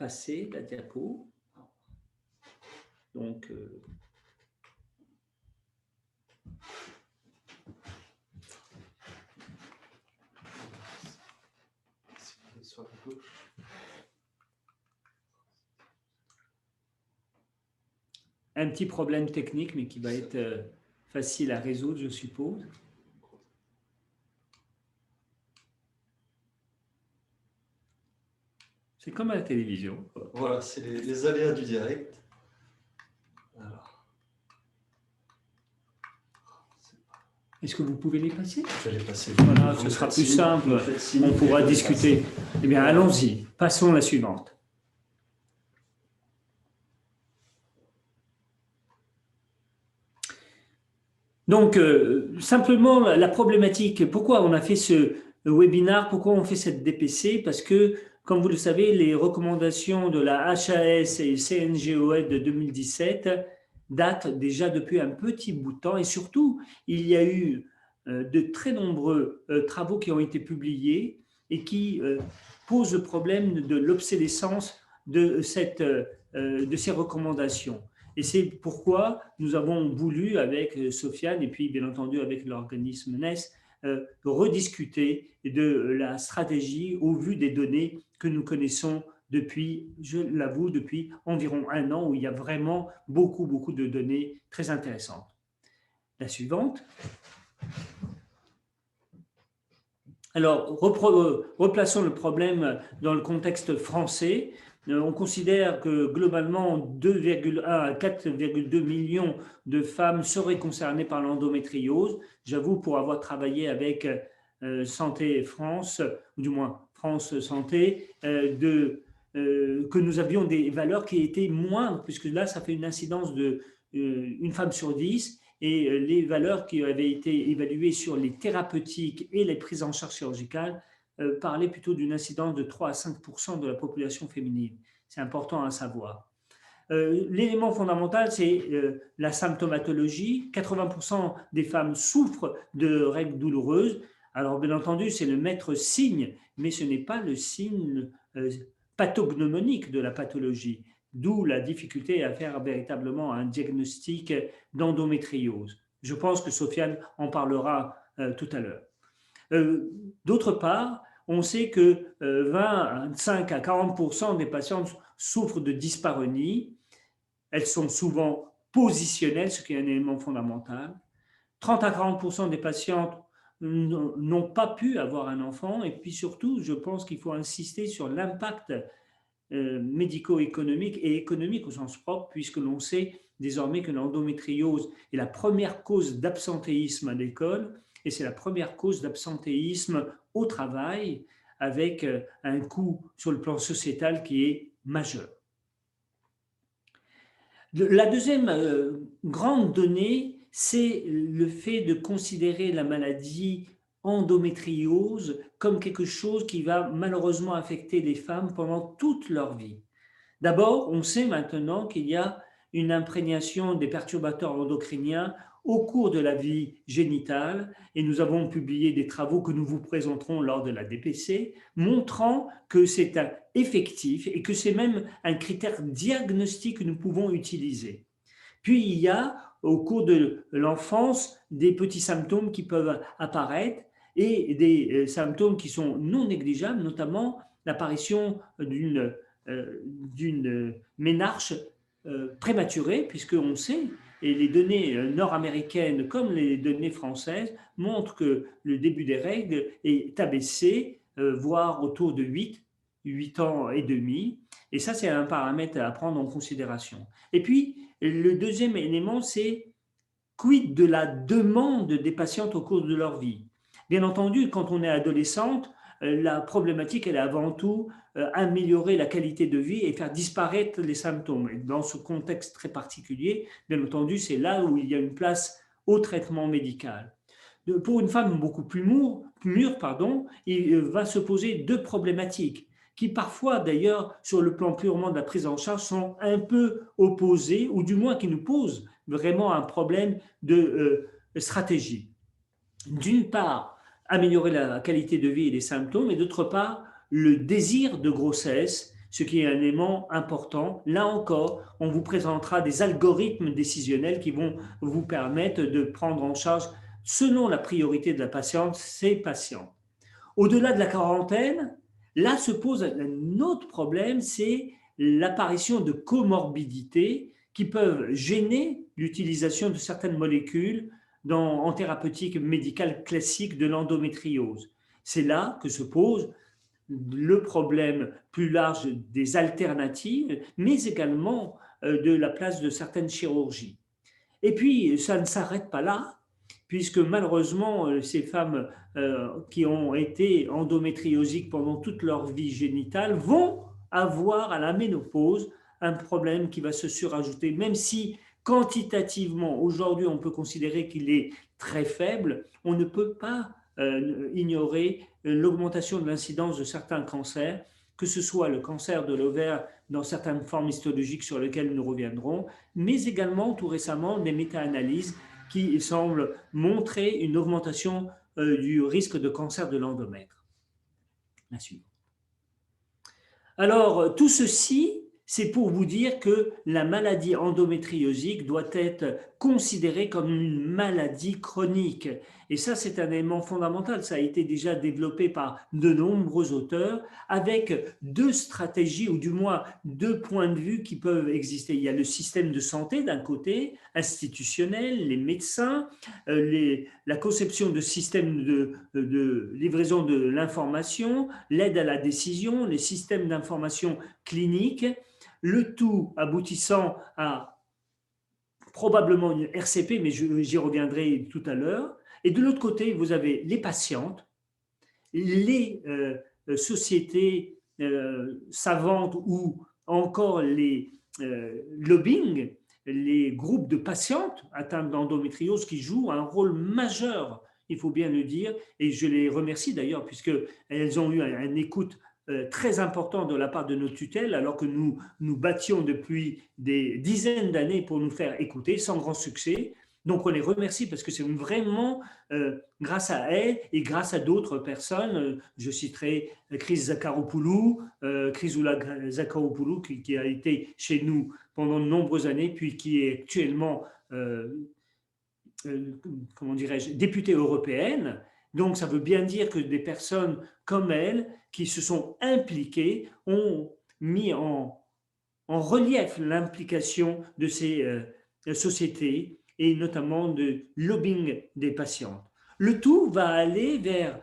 passer la diapo. Donc, un petit problème technique, mais qui va être facile à résoudre, je suppose. C'est comme à la télévision. Voilà, c'est les aléas du direct. Alors. Est-ce que vous pouvez les passer? Je vais les passer. Voilà, ce sera plus simple. On pourra discuter. Eh bien, allons-y. Passons à la suivante. Donc, simplement, la problématique, pourquoi on a fait ce webinaire, pourquoi on fait cette DPC? Parce que, comme vous le savez, les recommandations de la HAS et CNGOE de 2017 datent déjà depuis un petit bout de temps. Et surtout, il y a eu de très nombreux travaux qui ont été publiés et qui posent le problème de l'obsolescence de ces recommandations. Et c'est pourquoi nous avons voulu, avec Sofiane et puis bien entendu avec l'organisme NES, rediscuter de la stratégie au vu des données que nous connaissons depuis, je l'avoue, depuis environ 1 an, où il y a vraiment beaucoup de données très intéressantes. La suivante. Alors, replaçons le problème dans le contexte français. On considère que globalement 2,1 à 4,2 millions de femmes seraient concernées par l'endométriose. J'avoue, pour avoir travaillé avec Santé France, ou du moins France Santé, que nous avions des valeurs qui étaient moindres, puisque là, ça fait une incidence de une femme sur 10. Et les valeurs qui avaient été évaluées sur les thérapeutiques et les prises en charge chirurgicales parlaient plutôt d'une incidence de 3 à 5% de la population féminine. C'est important à savoir. L'élément fondamental, c'est la symptomatologie. 80% des femmes souffrent de règles douloureuses. Alors, bien entendu, c'est le maître signe, mais ce n'est pas le signe pathognomonique de la pathologie. D'où la difficulté à faire véritablement un diagnostic d'endométriose. Je pense que Sofiane en parlera tout à l'heure. D'autre part, on sait que 25 à 40% des patientes souffrent de dyspareunie. Elles sont souvent positionnelles, ce qui est un élément fondamental. 30 à 40% des patientes n'ont pas pu avoir un enfant. Et puis surtout, je pense qu'il faut insister sur l'impact médico-économique et économique au sens propre, puisque l'on sait désormais que l'endométriose est la première cause d'absentéisme à l'école et c'est la première cause d'absentéisme au travail, avec un coût sur le plan sociétal qui est majeur. La deuxième grande donnée, c'est le fait de considérer la maladie endométriose comme quelque chose qui va malheureusement affecter les femmes pendant toute leur vie. D'abord, on sait maintenant qu'il y a une imprégnation des perturbateurs endocriniens au cours de la vie génitale et nous avons publié des travaux que nous vous présenterons lors de la DPC montrant que c'est effectif et que c'est même un critère diagnostique que nous pouvons utiliser. Puis il y a au cours de l'enfance des petits symptômes qui peuvent apparaître et des symptômes qui sont non négligeables, notamment l'apparition d'une ménarche prématurée, puisqu'on sait, et les données nord-américaines comme les données françaises montrent que le début des règles est abaissé, voire autour de 8 ans et demi. Et ça, c'est un paramètre à prendre en considération. Et puis, le deuxième élément, c'est quid de la demande des patientes au cours de leur vie. Bien entendu, quand on est adolescente, la problématique, elle est avant tout améliorer la qualité de vie et faire disparaître les symptômes. Et dans ce contexte très particulier, bien entendu, c'est là où il y a une place au traitement médical. Pour une femme beaucoup plus mûre, il va se poser deux problématiques qui parfois, d'ailleurs, sur le plan purement de la prise en charge, sont un peu opposées, ou du moins qui nous posent vraiment un problème de stratégie. D'une part, améliorer la qualité de vie et les symptômes, et d'autre part, le désir de grossesse, ce qui est un élément important. Là encore, on vous présentera des algorithmes décisionnels qui vont vous permettre de prendre en charge, selon la priorité de la patiente, ces patients. Au-delà de la quarantaine, là se pose un autre problème, c'est l'apparition de comorbidités qui peuvent gêner l'utilisation de certaines molécules en thérapeutique médicale classique de l'endométriose. C'est là que se pose le problème plus large des alternatives, mais également de la place de certaines chirurgies. Et puis, ça ne s'arrête pas là, puisque malheureusement, ces femmes qui ont été endométriosiques pendant toute leur vie génitale vont avoir à la ménopause un problème qui va se surajouter, même si quantitativement, aujourd'hui, on peut considérer qu'il est très faible, on ne peut pas ignorer l'augmentation de l'incidence de certains cancers, que ce soit le cancer de l'ovaire dans certaines formes histologiques sur lesquelles nous reviendrons, mais également tout récemment des méta-analyses qui semblent montrer une augmentation du risque de cancer de l'endomètre. La suivante. Alors, tout ceci, c'est pour vous dire que la maladie endométriosique doit être considérée comme une maladie chronique. Et ça, c'est un élément fondamental. Ça a été déjà développé par de nombreux auteurs avec deux stratégies, ou du moins deux points de vue qui peuvent exister. Il y a le système de santé d'un côté, institutionnel, les médecins, la conception de systèmes de livraison de l'information, l'aide à la décision, les systèmes d'information clinique, le tout aboutissant à probablement une RCP, mais j'y reviendrai tout à l'heure. Et de l'autre côté, vous avez les patientes, les sociétés savantes ou encore les lobbying, les groupes de patientes atteintes d'endométriose qui jouent un rôle majeur, il faut bien le dire, et je les remercie d'ailleurs puisqu'elles ont eu une écoute très important de la part de nos tutelles, alors que nous nous battions depuis des dizaines d'années pour nous faire écouter, sans grand succès. Donc on les remercie parce que c'est vraiment grâce à elles et grâce à d'autres personnes. Je citerai Chris Zakharopoulou, Chrysoula Zakharopoulou qui a été chez nous pendant de nombreuses années, puis qui est actuellement, comment dirais-je, députée européenne. Donc ça veut bien dire que des personnes comme elle, qui se sont impliquées, ont mis en relief l'implication de ces sociétés et notamment de lobbying des patientes. Le tout va aller vers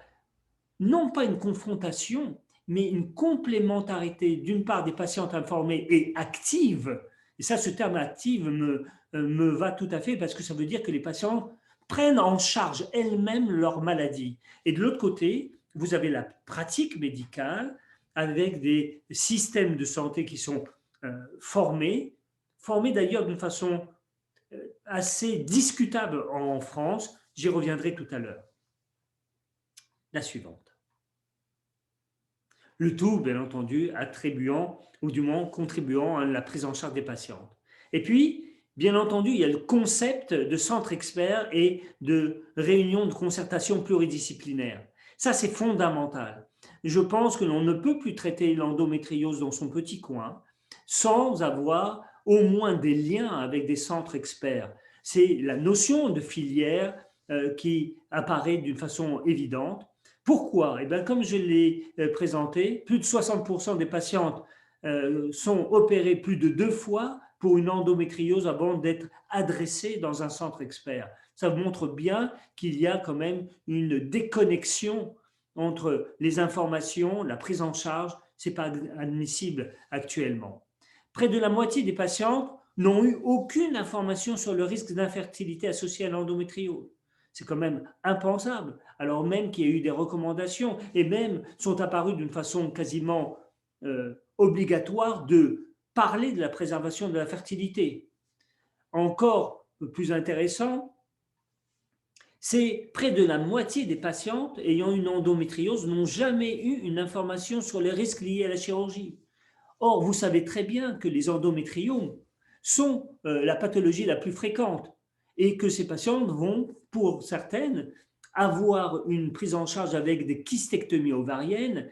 non pas une confrontation, mais une complémentarité d'une part des patientes informées et actives. Et ça, ce terme active me va tout à fait parce que ça veut dire que les patients prennent en charge elles-mêmes leur maladie. Et de l'autre côté, vous avez la pratique médicale avec des systèmes de santé qui sont formés d'ailleurs d'une façon assez discutable en France. J'y reviendrai tout à l'heure. La suivante. Le tout, bien entendu, attribuant, ou du moins contribuant à la prise en charge des patientes. Et puis, bien entendu, il y a le concept de centre expert et de réunion de concertation pluridisciplinaire. Ça, c'est fondamental. Je pense que l'on ne peut plus traiter l'endométriose dans son petit coin sans avoir au moins des liens avec des centres experts. C'est la notion de filière qui apparaît d'une façon évidente. Pourquoi? Eh bien, comme je l'ai présenté, plus de 60% des patientes sont opérées plus de 2 fois pour une endométriose avant d'être adressées dans un centre expert. Ça montre bien qu'il y a quand même une déconnexion entre les informations, la prise en charge. Ce n'est pas admissible actuellement. Près de la moitié des patientes n'ont eu aucune information sur le risque d'infertilité associé à l'endométriose. C'est quand même impensable, alors même qu'il y a eu des recommandations et même sont apparues d'une façon quasiment obligatoire de parler de la préservation de la fertilité. Encore plus intéressant, c'est près de la moitié des patientes ayant une endométriose n'ont jamais eu une information sur les risques liés à la chirurgie. Or, vous savez très bien que les endométriomes sont la pathologie la plus fréquente et que ces patientes vont, pour certaines, avoir une prise en charge avec des kystectomies ovariennes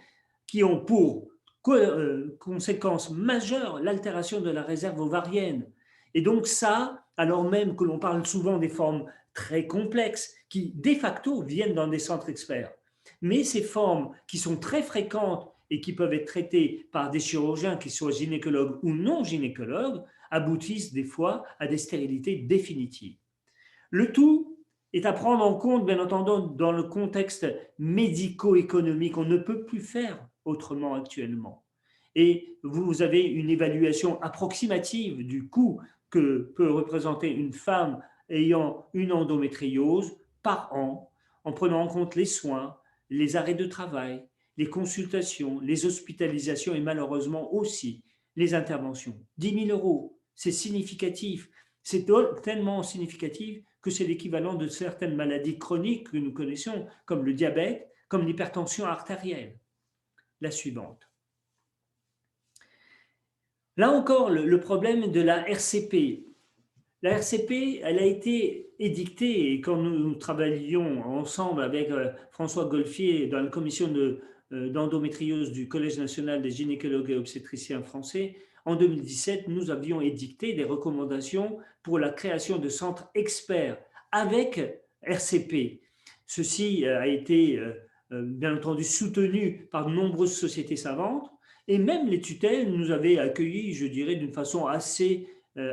qui ont pour conséquence majeure, l'altération de la réserve ovarienne. Et donc ça, alors même que l'on parle souvent des formes très complexes qui, de facto, viennent dans des centres experts. Mais ces formes qui sont très fréquentes et qui peuvent être traitées par des chirurgiens, qu'ils soient gynécologues ou non gynécologues, aboutissent des fois à des stérilités définitives. Le tout est à prendre en compte, bien entendu, dans le contexte médico-économique. On ne peut plus faire autrement actuellement. Et vous avez une évaluation approximative du coût que peut représenter une femme ayant une endométriose par an, en prenant en compte les soins, les arrêts de travail, les consultations, les hospitalisations et malheureusement aussi les interventions. 10 000 €, c'est significatif. C'est tellement significatif que c'est l'équivalent de certaines maladies chroniques que nous connaissons, comme le diabète, comme l'hypertension artérielle. La suivante. Là encore, le problème de la RCP. La RCP, elle a été édictée, et quand nous travaillions ensemble avec François Golfier dans la commission d'endométriose du Collège national des gynécologues et obstétriciens français, en 2017, nous avions édicté des recommandations pour la création de centres experts avec RCP. Ceci a été bien entendu soutenu par de nombreuses sociétés savantes, et même les tutelles nous avaient accueillis, je dirais, d'une façon assez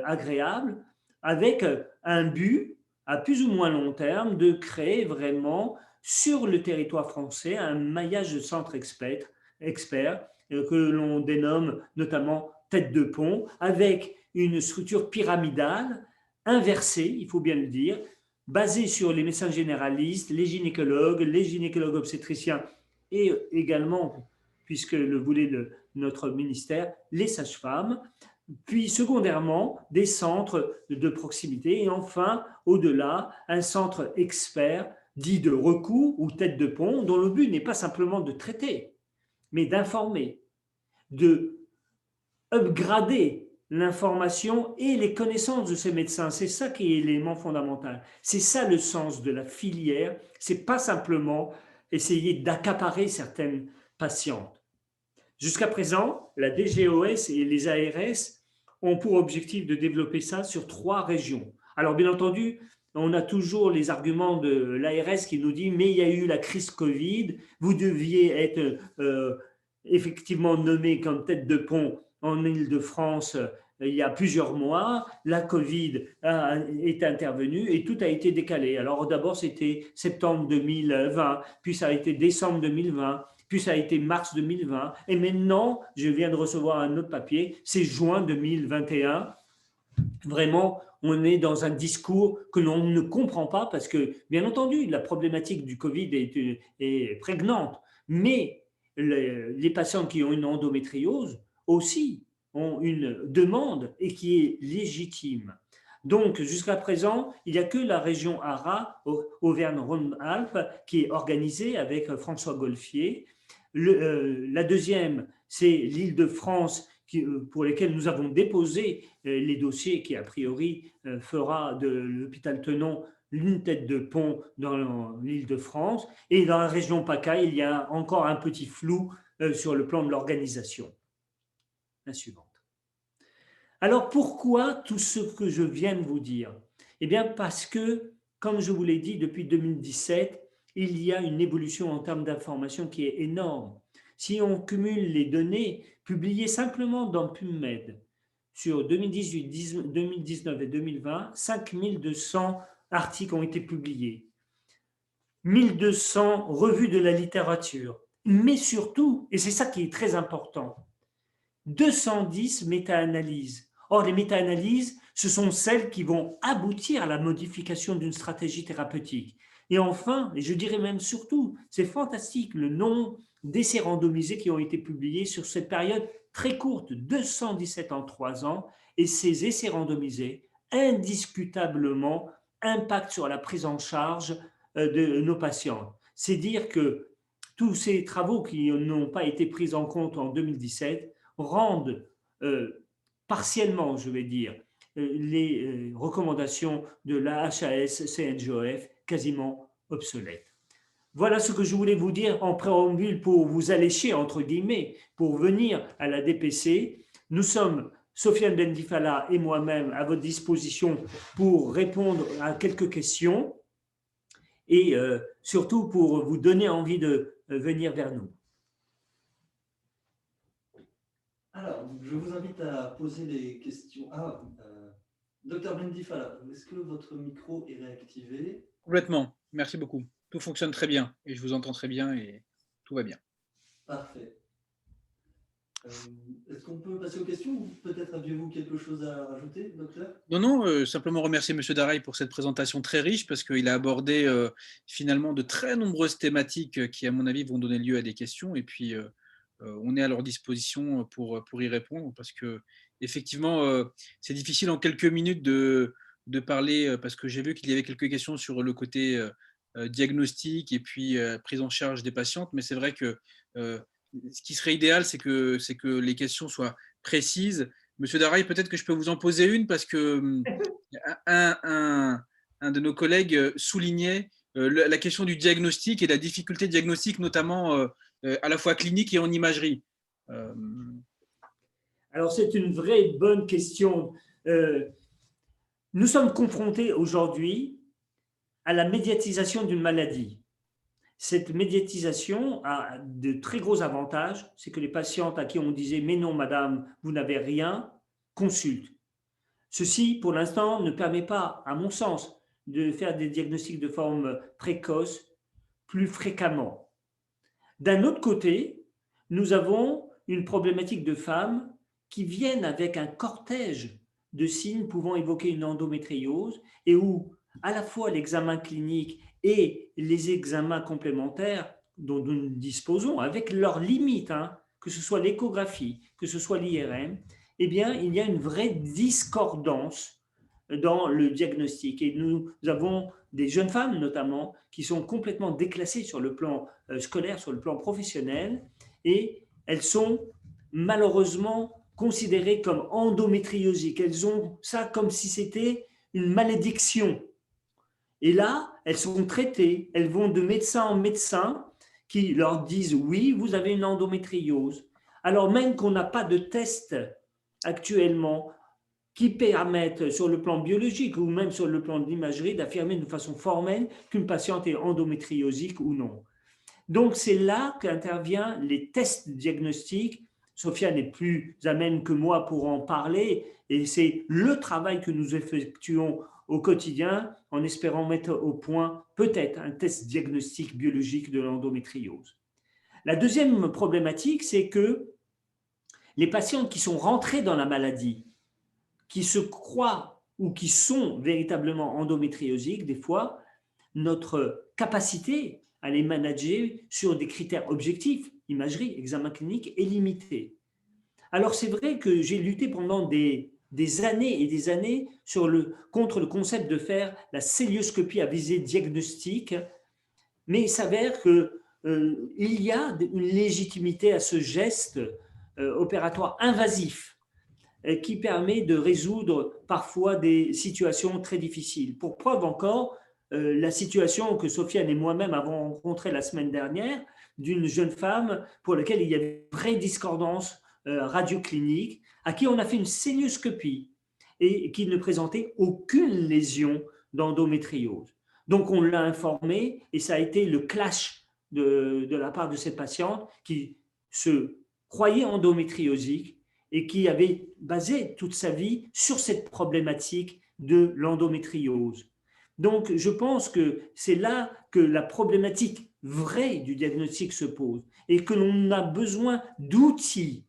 agréable, avec un but à plus ou moins long terme de créer vraiment sur le territoire français un maillage de centres experts que l'on dénomme notamment tête de pont, avec une structure pyramidale inversée, il faut bien le dire, basée sur les médecins généralistes, les gynécologues obstétriciens et également, puisque le voulait notre ministère, les sages-femmes, puis secondairement des centres de proximité et enfin, au-delà, un centre expert dit de recours ou tête de pont dont le but n'est pas simplement de traiter, mais d'informer, de upgrader l'information et les connaissances de ces médecins. C'est ça qui est l'élément fondamental. C'est ça le sens de la filière. C'est pas simplement essayer d'accaparer certaines patientes. Jusqu'à présent, la DGOS et les ARS ont pour objectif de développer ça sur 3 régions. Alors bien entendu, on a toujours les arguments de l'ARS qui nous dit mais il y a eu la crise Covid, vous deviez être effectivement nommé comme tête de pont en Île-de-France il y a plusieurs mois, la Covid est intervenue et tout a été décalé. Alors d'abord c'était septembre 2020, puis ça a été décembre 2020, puis ça a été mars 2020, et maintenant, je viens de recevoir un autre papier, c'est juin 2021. Vraiment, on est dans un discours que l'on ne comprend pas parce que, bien entendu, la problématique du Covid est prégnante, mais les patients qui ont une endométriose aussi ont une demande et qui est légitime. Donc, jusqu'à présent, il n'y a que la région ARA, Auvergne-Rhône-Alpes, qui est organisée avec François Golfier. La deuxième, c'est l'Île-de-France, pour lesquels nous avons déposé les dossiers qui, a priori, fera de l'hôpital Tenon une tête de pont dans l'Île-de-France. Et dans la région PACA, il y a encore un petit flou sur le plan de l'organisation. La suivante. Alors, pourquoi tout ce que je viens de vous dire? Eh bien, parce que, comme je vous l'ai dit, depuis 2017, il y a une évolution en termes d'information qui est énorme. Si on cumule les données publiées simplement dans PubMed sur 2018, 2019 et 2020, 5200 articles ont été publiés, 1200 revues de la littérature, mais surtout, et c'est ça qui est très important, 210 méta-analyses. Or, les méta-analyses, ce sont celles qui vont aboutir à la modification d'une stratégie thérapeutique. Et enfin, et je dirais même surtout, c'est fantastique le nombre d'essais randomisés qui ont été publiés sur cette période très courte, 217 en 3 ans, et ces essais randomisés, indiscutablement, impactent sur la prise en charge de nos patients. C'est dire que tous ces travaux qui n'ont pas été pris en compte en 2017 rendent partiellement, je vais dire, les recommandations de la HAS-CNGOF quasiment obsolètes. Voilà ce que je voulais vous dire en préambule pour vous allécher, entre guillemets, pour venir à la DPC. Nous sommes, Sofiane Bendifala et moi-même, à votre disposition pour répondre à quelques questions et surtout pour vous donner envie de venir vers nous. Alors, je vous invite à poser les questions. Docteur Bendifala, est-ce que votre micro est réactivé? Complètement, merci beaucoup. Tout fonctionne très bien et je vous entends très bien et tout va bien. Parfait. Est-ce qu'on peut passer aux questions ou peut-être aviez-vous quelque chose à rajouter, docteur? Non, simplement remercier M. Daraï pour cette présentation très riche parce qu'il a abordé finalement de très nombreuses thématiques qui, à mon avis, vont donner lieu à des questions et puis on est à leur disposition pour y répondre parce que effectivement, c'est difficile en quelques minutes de parler parce que j'ai vu qu'il y avait quelques questions sur le côté diagnostic et puis prise en charge des patientes, mais c'est vrai que ce qui serait idéal, c'est que les questions soient précises. Monsieur Daraï, peut-être que je peux vous en poser une parce que un de nos collègues soulignait la question du diagnostic et la difficulté diagnostique, notamment à la fois clinique et en imagerie. Alors, c'est une vraie bonne question. Nous sommes confrontés aujourd'hui à la médiatisation d'une maladie. Cette médiatisation a de très gros avantages. C'est que les patientes à qui on disait « mais non, madame, vous n'avez rien », consultent. Ceci, pour l'instant, ne permet pas, à mon sens, de faire des diagnostics de forme précoce plus fréquemment. D'un autre côté, nous avons une problématique de femmes qui viennent avec un cortège de signes pouvant évoquer une endométriose et où à la fois l'examen clinique et les examens complémentaires dont nous disposons, avec leurs limites, que ce soit l'échographie, que ce soit l'IRM, eh bien, il y a une vraie discordance dans le diagnostic. Et nous avons des jeunes femmes, notamment, qui sont complètement déclassées sur le plan scolaire, sur le plan professionnel, et elles sont malheureusement considérées comme endométriosiques. Elles ont ça comme si c'était une malédiction. Et là, elles sont traitées, elles vont de médecin en médecin qui leur disent oui, vous avez une endométriose. Alors même qu'on n'a pas de test actuellement qui permettent sur le plan biologique ou même sur le plan de l'imagerie d'affirmer de façon formelle qu'une patiente est endométriosique ou non. Donc c'est là qu'interviennent les tests diagnostiques. Sofiane est plus amène que moi pour en parler et c'est le travail que nous effectuons au quotidien en espérant mettre au point peut-être un test diagnostic biologique de l'endométriose. La deuxième problématique, c'est que les patientes qui sont rentrées dans la maladie, qui se croient ou qui sont véritablement endométriosiques, des fois, notre capacité à les manager sur des critères objectifs, imagerie, examen clinique, est limitée. Alors c'est vrai que j'ai lutté pendant des années et des années contre le concept de faire la célioscopie à visée diagnostique, mais il s'avère qu'il y a une légitimité à ce geste opératoire invasif qui permet de résoudre parfois des situations très difficiles. Pour preuve encore, la situation que Sofiane et moi-même avons rencontrée la semaine dernière d'une jeune femme pour laquelle il y avait une vraie discordance radioclinique, à qui on a fait une célioscopie et qui ne présentait aucune lésion d'endométriose. Donc on l'a informée et ça a été le clash de la part de cette patiente qui se croyait endométriosique et qui avait basé toute sa vie sur cette problématique de l'endométriose. Donc, je pense que c'est là que la problématique vraie du diagnostic se pose et que l'on a besoin d'outils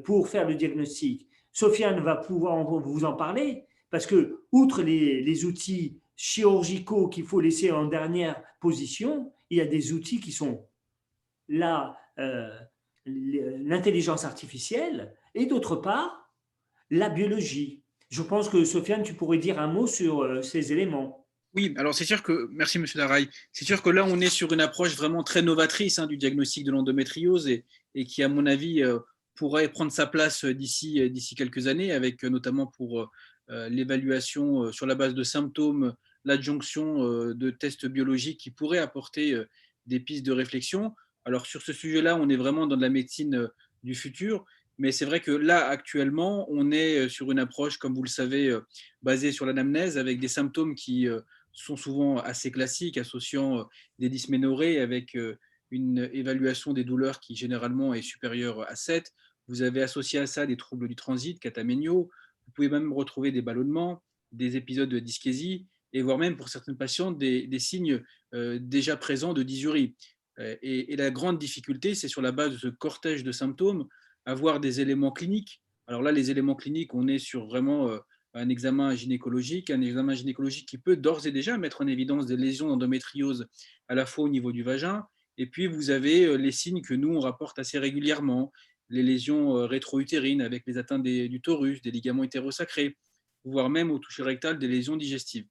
pour faire le diagnostic. Sofiane va pouvoir vous en parler parce que, outre les outils chirurgicaux qu'il faut laisser en dernière position, il y a des outils qui sont là, l'intelligence artificielle, et d'autre part, la biologie. Je pense que, Sofiane, tu pourrais dire un mot sur ces éléments. Oui, alors c'est sûr que, merci M. Daraï, c'est sûr que là on est sur une approche vraiment très novatrice du diagnostic de l'endométriose et qui à mon avis pourrait prendre sa place d'ici quelques années avec notamment pour l'évaluation sur la base de symptômes, l'adjonction de tests biologiques qui pourraient apporter des pistes de réflexion. Alors sur ce sujet-là, on est vraiment dans de la médecine du futur, mais c'est vrai que là, actuellement, on est sur une approche, comme vous le savez, basée sur l'anamnèse, avec des symptômes qui sont souvent assez classiques, associant des dysménorrhées avec une évaluation des douleurs qui généralement est supérieure à 7. Vous avez associé à ça des troubles du transit, cataméniaux. Vous pouvez même retrouver des ballonnements, des épisodes de dyschésie, et voire même pour certaines patientes des signes déjà présents de dysurie. Et la grande difficulté, c'est sur la base de ce cortège de symptômes, avoir des éléments cliniques. Alors là, les éléments cliniques, on est sur vraiment un examen gynécologique qui peut d'ores et déjà mettre en évidence des lésions d'endométriose à la fois au niveau du vagin, et puis vous avez les signes que nous, on rapporte assez régulièrement, les lésions rétro-utérines avec les atteintes du utérus, des ligaments hétérosacrés, voire même au toucher rectal des lésions digestives.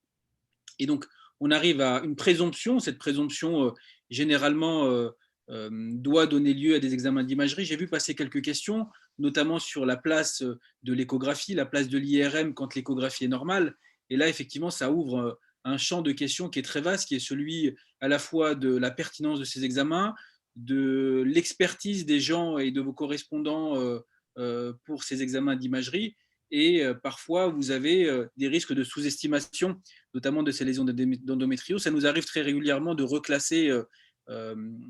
Et donc, on arrive à une présomption. Cette présomption, généralement, doit donner lieu à des examens d'imagerie. J'ai vu passer quelques questions, notamment sur la place de l'échographie, la place de l'IRM quand l'échographie est normale. Et là, effectivement, ça ouvre un champ de questions qui est très vaste, qui est celui à la fois de la pertinence de ces examens, de l'expertise des gens et de vos correspondants pour ces examens d'imagerie. Et parfois, vous avez des risques de sous-estimation, notamment de ces lésions d'endométriose. Ça nous arrive très régulièrement de reclasser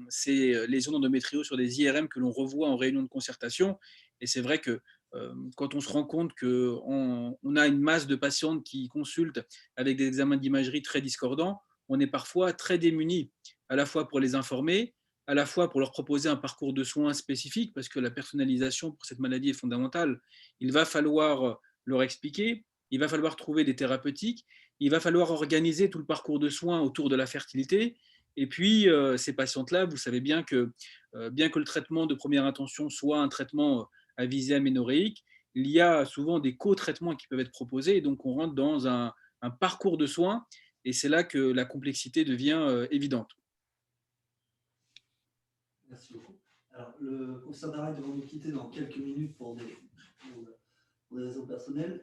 ces lésions d'endométriose sur des IRM que l'on revoit en réunion de concertation. Et c'est vrai que quand on se rend compte qu'on a une masse de patientes qui consultent avec des examens d'imagerie très discordants, on est parfois très démunis, à la fois pour les informer, à la fois pour leur proposer un parcours de soins spécifique, parce que la personnalisation pour cette maladie est fondamentale. Il va falloir leur expliquer, il va falloir trouver des thérapeutiques, il va falloir organiser tout le parcours de soins autour de la fertilité. Et puis, ces patientes-là, vous savez bien que le traitement de première intention soit un traitement à visée aménorrhéique, il y a souvent des co-traitements qui peuvent être proposés, et donc on rentre dans un parcours de soins, et c'est là que la complexité devient évidente. Merci beaucoup. Alors, le professeur Daray devant nous quitter dans quelques minutes pour des raisons personnelles.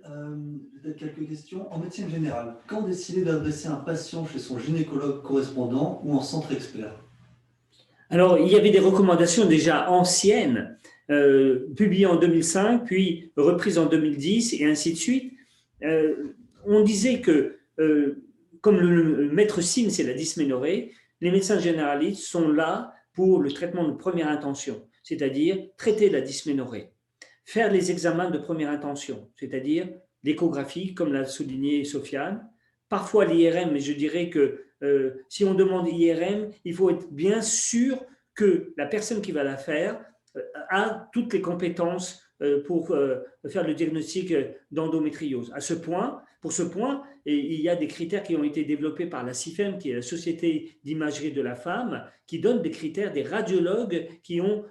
Peut-être quelques questions. En médecine générale, quand décider d'adresser un patient chez son gynécologue correspondant ou en centre expert? Alors, il y avait des recommandations déjà anciennes, publiées en 2005, puis reprises en 2010, et ainsi de suite. On disait que, comme le maître signe, c'est la dysménorrhée, les médecins généralistes sont là pour le traitement de première intention, c'est-à-dire traiter la dysménorrhée. Faire les examens de première intention, c'est-à-dire l'échographie, comme l'a souligné Sofiane, parfois l'IRM, mais je dirais que si on demande IRM, il faut être bien sûr que la personne qui va la faire a toutes les compétences pour faire le diagnostic d'endométriose. Pour ce point, il y a des critères qui ont été développés par la CIFEM, qui est la Société d'imagerie de la femme, qui donne des critères des radiologues qui ont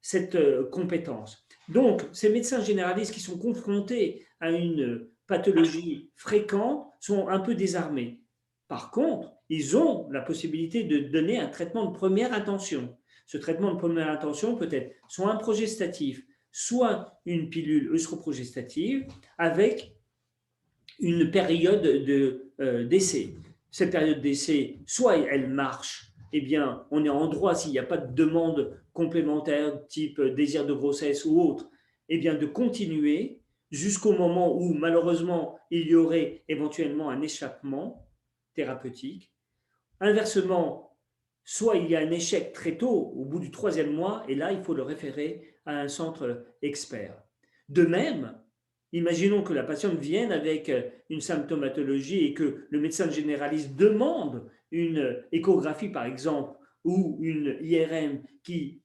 cette compétence. Donc, ces médecins généralistes qui sont confrontés à une pathologie fréquente sont un peu désarmés. Par contre, ils ont la possibilité de donner un traitement de première intention. Ce traitement de première intention peut être soit un progestatif, soit une pilule œstroprogestative avec une période d'essai. Cette période d'essai, soit elle marche, eh bien, on est en droit, s'il n'y a pas de demande complémentaire type désir de grossesse ou autre, eh bien, de continuer jusqu'au moment où, malheureusement, il y aurait éventuellement un échappement thérapeutique. Inversement, soit il y a un échec très tôt, au bout du 3e mois, et là, il faut le référer à un centre expert. De même, imaginons que la patiente vienne avec une symptomatologie et que le médecin généraliste demande une échographie, par exemple, ou une IRM qui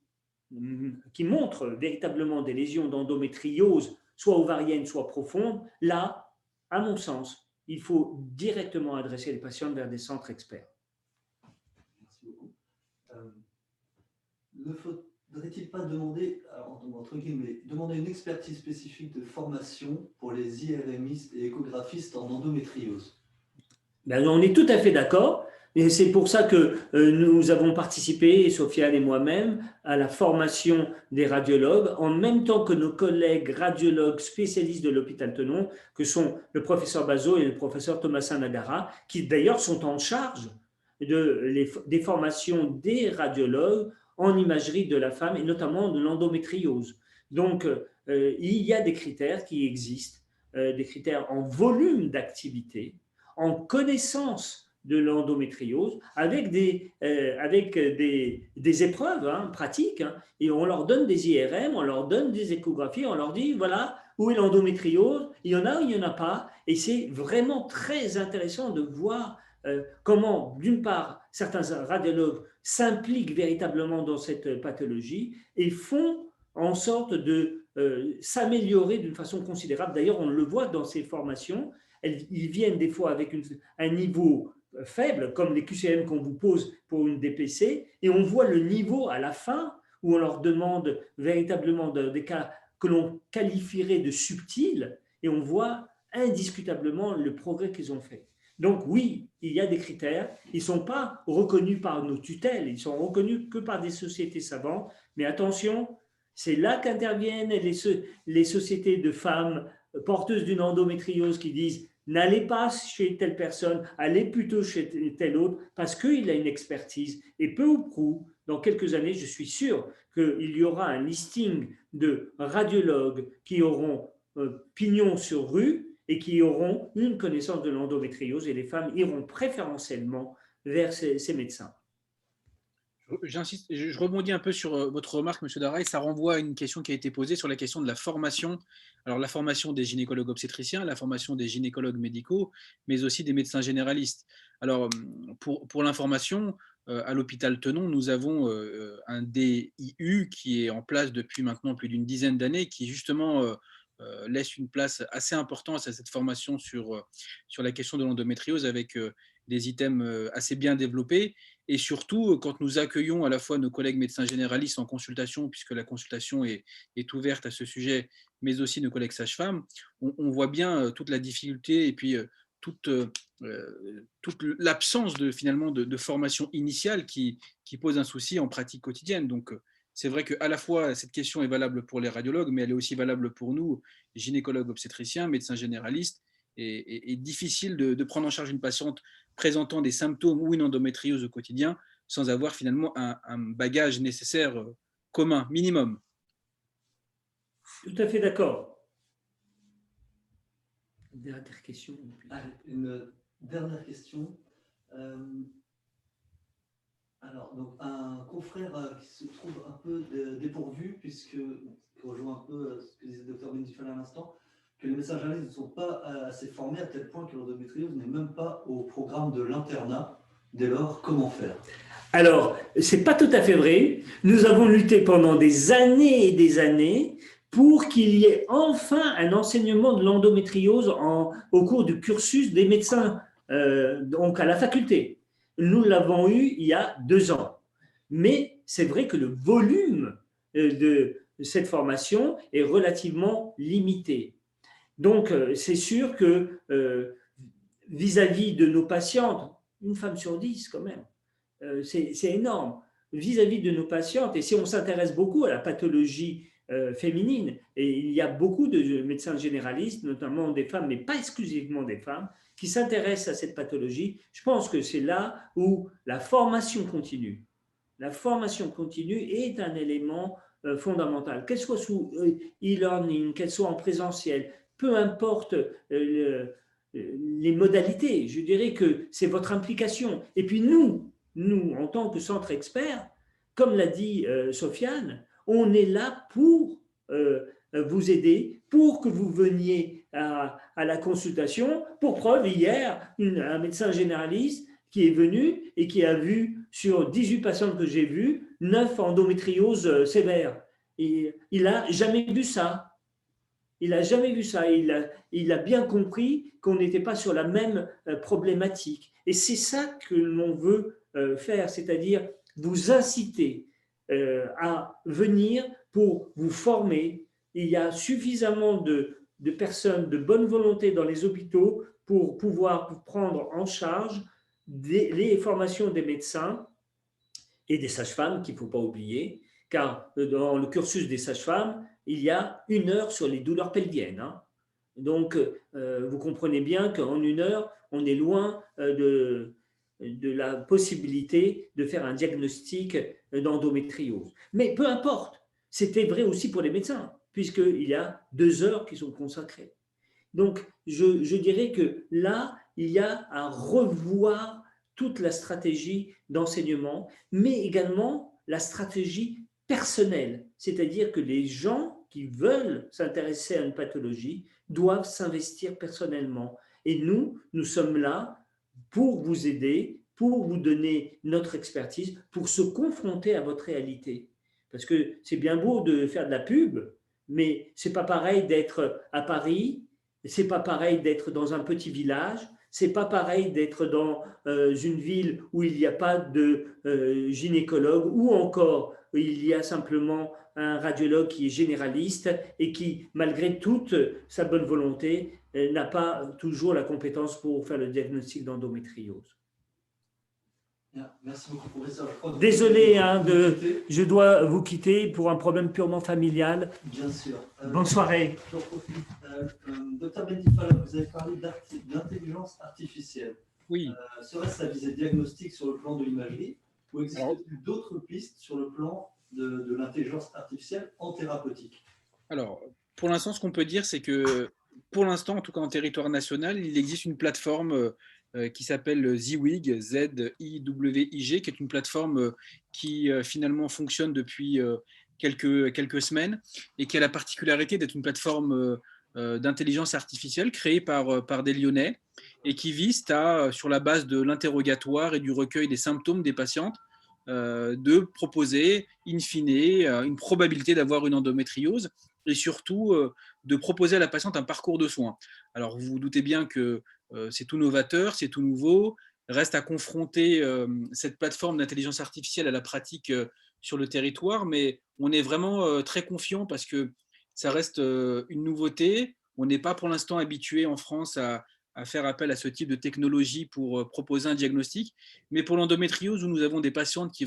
montre véritablement des lésions d'endométriose, soit ovarienne, soit profonde. Là, à mon sens, il faut directement adresser les patients vers des centres experts. Merci beaucoup. Ne faudrait-il pas demander, entre guillemets, demander une expertise spécifique de formation pour les IRMistes et échographistes en endométriose? Ben, on est tout à fait d'accord. Et c'est pour ça que nous avons participé, Sofiane et moi-même, à la formation des radiologues, en même temps que nos collègues radiologues spécialistes de l'hôpital Tenon, que sont le professeur Bazot et le professeur Thomasin Nagara, qui d'ailleurs sont en charge des formations des radiologues en imagerie de la femme et notamment de l'endométriose. Donc, il y a des critères qui existent, des critères en volume d'activité, en connaissance de l'endométriose, avec des épreuves pratiques, et on leur donne des IRM, on leur donne des échographies, on leur dit, voilà, où est l'endométriose, il y en a ou il n'y en a pas, et c'est vraiment très intéressant de voir comment, d'une part, certains radiologues s'impliquent véritablement dans cette pathologie et font en sorte de s'améliorer d'une façon considérable. D'ailleurs, on le voit dans ces formations, ils viennent des fois avec un niveau faible, comme les QCM qu'on vous pose pour une DPC, et on voit le niveau à la fin, où on leur demande véritablement des cas que l'on qualifierait de subtils, et on voit indiscutablement le progrès qu'ils ont fait. Donc oui, il y a des critères, ils ne sont pas reconnus par nos tutelles, ils sont reconnus que par des sociétés savantes, mais attention, c'est là qu'interviennent les sociétés de femmes porteuses d'une endométriose qui disent n'allez pas chez telle personne, allez plutôt chez telle autre, parce qu'il a une expertise. Et peu ou prou, dans quelques années, je suis sûr qu'il y aura un listing de radiologues qui auront pignon sur rue et qui auront une connaissance de l'endométriose, et les femmes iront préférentiellement vers ces médecins. J'insiste, je rebondis un peu sur votre remarque, Monsieur Daray. Ça renvoie à une question qui a été posée sur la question de la formation. Alors, la formation des gynécologues obstétriciens, la formation des gynécologues médicaux, mais aussi des médecins généralistes. Alors, pour l'information, à l'hôpital Tenon, nous avons un DIU qui est en place depuis maintenant plus d'une dizaine d'années, qui justement laisse une place assez importante à cette formation sur la question de l'endométriose, avec des items assez bien développés. Et surtout, quand nous accueillons à la fois nos collègues médecins généralistes en consultation, puisque la consultation est ouverte à ce sujet, mais aussi nos collègues sages-femmes, on voit bien toute la difficulté et puis toute l'absence finalement de formation initiale qui pose un souci en pratique quotidienne. Donc, c'est vrai qu'à la fois, cette question est valable pour les radiologues, mais elle est aussi valable pour nous, gynécologues obstétriciens, médecins généralistes. Et difficile de prendre en charge une patiente présentant des symptômes ou une endométriose au quotidien sans avoir finalement un bagage nécessaire commun, minimum. Tout à fait d'accord. Dernière question. Allez, une dernière question. Alors, donc, un confrère qui se trouve un peu dépourvu, puisque, qui rejoint un peu ce que disait le docteur Bendifal à l'instant, que les médecins généralistes ne sont pas assez formés à tel point que l'endométriose n'est même pas au programme de l'internat. Dès lors, comment faire? Alors, ce n'est pas tout à fait vrai. Nous avons lutté pendant des années et des années pour qu'il y ait enfin un enseignement de l'endométriose au cours du cursus des médecins, donc à la faculté. Nous l'avons eu il y a 2 ans. Mais c'est vrai que le volume de cette formation est relativement limité. Donc, c'est sûr que vis-à-vis de nos patientes, une femme sur 10 quand même, c'est énorme. Vis-à-vis de nos patientes, et si on s'intéresse beaucoup à la pathologie féminine, et il y a beaucoup de médecins généralistes, notamment des femmes, mais pas exclusivement des femmes, qui s'intéressent à cette pathologie, je pense que c'est là où la formation continue est un élément fondamental, qu'elle soit sous e-learning, qu'elle soit en présentiel, peu importe les modalités, je dirais que c'est votre implication. Et puis nous, en tant que centre expert, comme l'a dit Sofiane, on est là pour vous aider, pour que vous veniez à la consultation. Pour preuve, hier, un médecin généraliste qui est venu et qui a vu sur 18 patientes que j'ai vues, 9 endométrioses sévères. Et il n'a jamais vu ça. Il n'a jamais vu ça. Il a bien compris qu'on n'était pas sur la même problématique. Et c'est ça que l'on veut faire, c'est-à-dire vous inciter à venir pour vous former. Il y a suffisamment de personnes de bonne volonté dans les hôpitaux pour pouvoir prendre en charge les formations des médecins et des sages-femmes qu'il ne faut pas oublier, car dans le cursus des sages-femmes, il y a 1 heure sur les douleurs pelviennes. Donc, vous comprenez bien qu'en 1 heure, on est loin de la possibilité de faire un diagnostic d'endométriose. Mais peu importe, c'était vrai aussi pour les médecins, puisqu'il y a 2 heures qui sont consacrées. Donc, je dirais que là, il y a à revoir toute la stratégie d'enseignement, mais également la stratégie personnelle, c'est-à-dire que les gens qui veulent s'intéresser à une pathologie doivent s'investir personnellement. Et nous sommes là pour vous aider, pour vous donner notre expertise, pour se confronter à votre réalité. Parce que c'est bien beau de faire de la pub, mais c'est pas pareil d'être à Paris, c'est pas pareil d'être dans un petit village, c'est pas pareil d'être dans une ville où il n'y a pas de gynécologue ou encore où il y a simplement un radiologue qui est généraliste et qui, malgré toute sa bonne volonté, n'a pas toujours la compétence pour faire le diagnostic d'endométriose. Bien, merci beaucoup, professeur. Désolé, je dois vous quitter pour un problème purement familial. Bien sûr. Bonne soirée. J'en profite. Docteur Benifala, vous avez parlé d'intelligence artificielle. Oui. Serait-ce à visée diagnostique sur le plan de l'imagerie ou existe-t-il d'autres pistes sur le plan de l'intelligence artificielle en thérapeutique? Alors, pour l'instant, ce qu'on peut dire, c'est que pour l'instant, en tout cas en territoire national, il existe une plateforme qui s'appelle Ziwig, Z-I-W-I-G, qui est une plateforme qui finalement fonctionne depuis quelques semaines et qui a la particularité d'être une plateforme d'intelligence artificielle créée par des Lyonnais et qui vise à, sur la base de l'interrogatoire et du recueil des symptômes des patientes, de proposer, in fine, une probabilité d'avoir une endométriose et surtout de proposer à la patiente un parcours de soins. Alors, vous vous doutez bien que c'est tout novateur, c'est tout nouveau. Reste à confronter cette plateforme d'intelligence artificielle à la pratique sur le territoire, mais on est vraiment très confiant parce que ça reste une nouveauté. On n'est pas pour l'instant habitué en France à faire appel à ce type de technologie pour proposer un diagnostic. Mais pour l'endométriose, où nous avons des patientes qui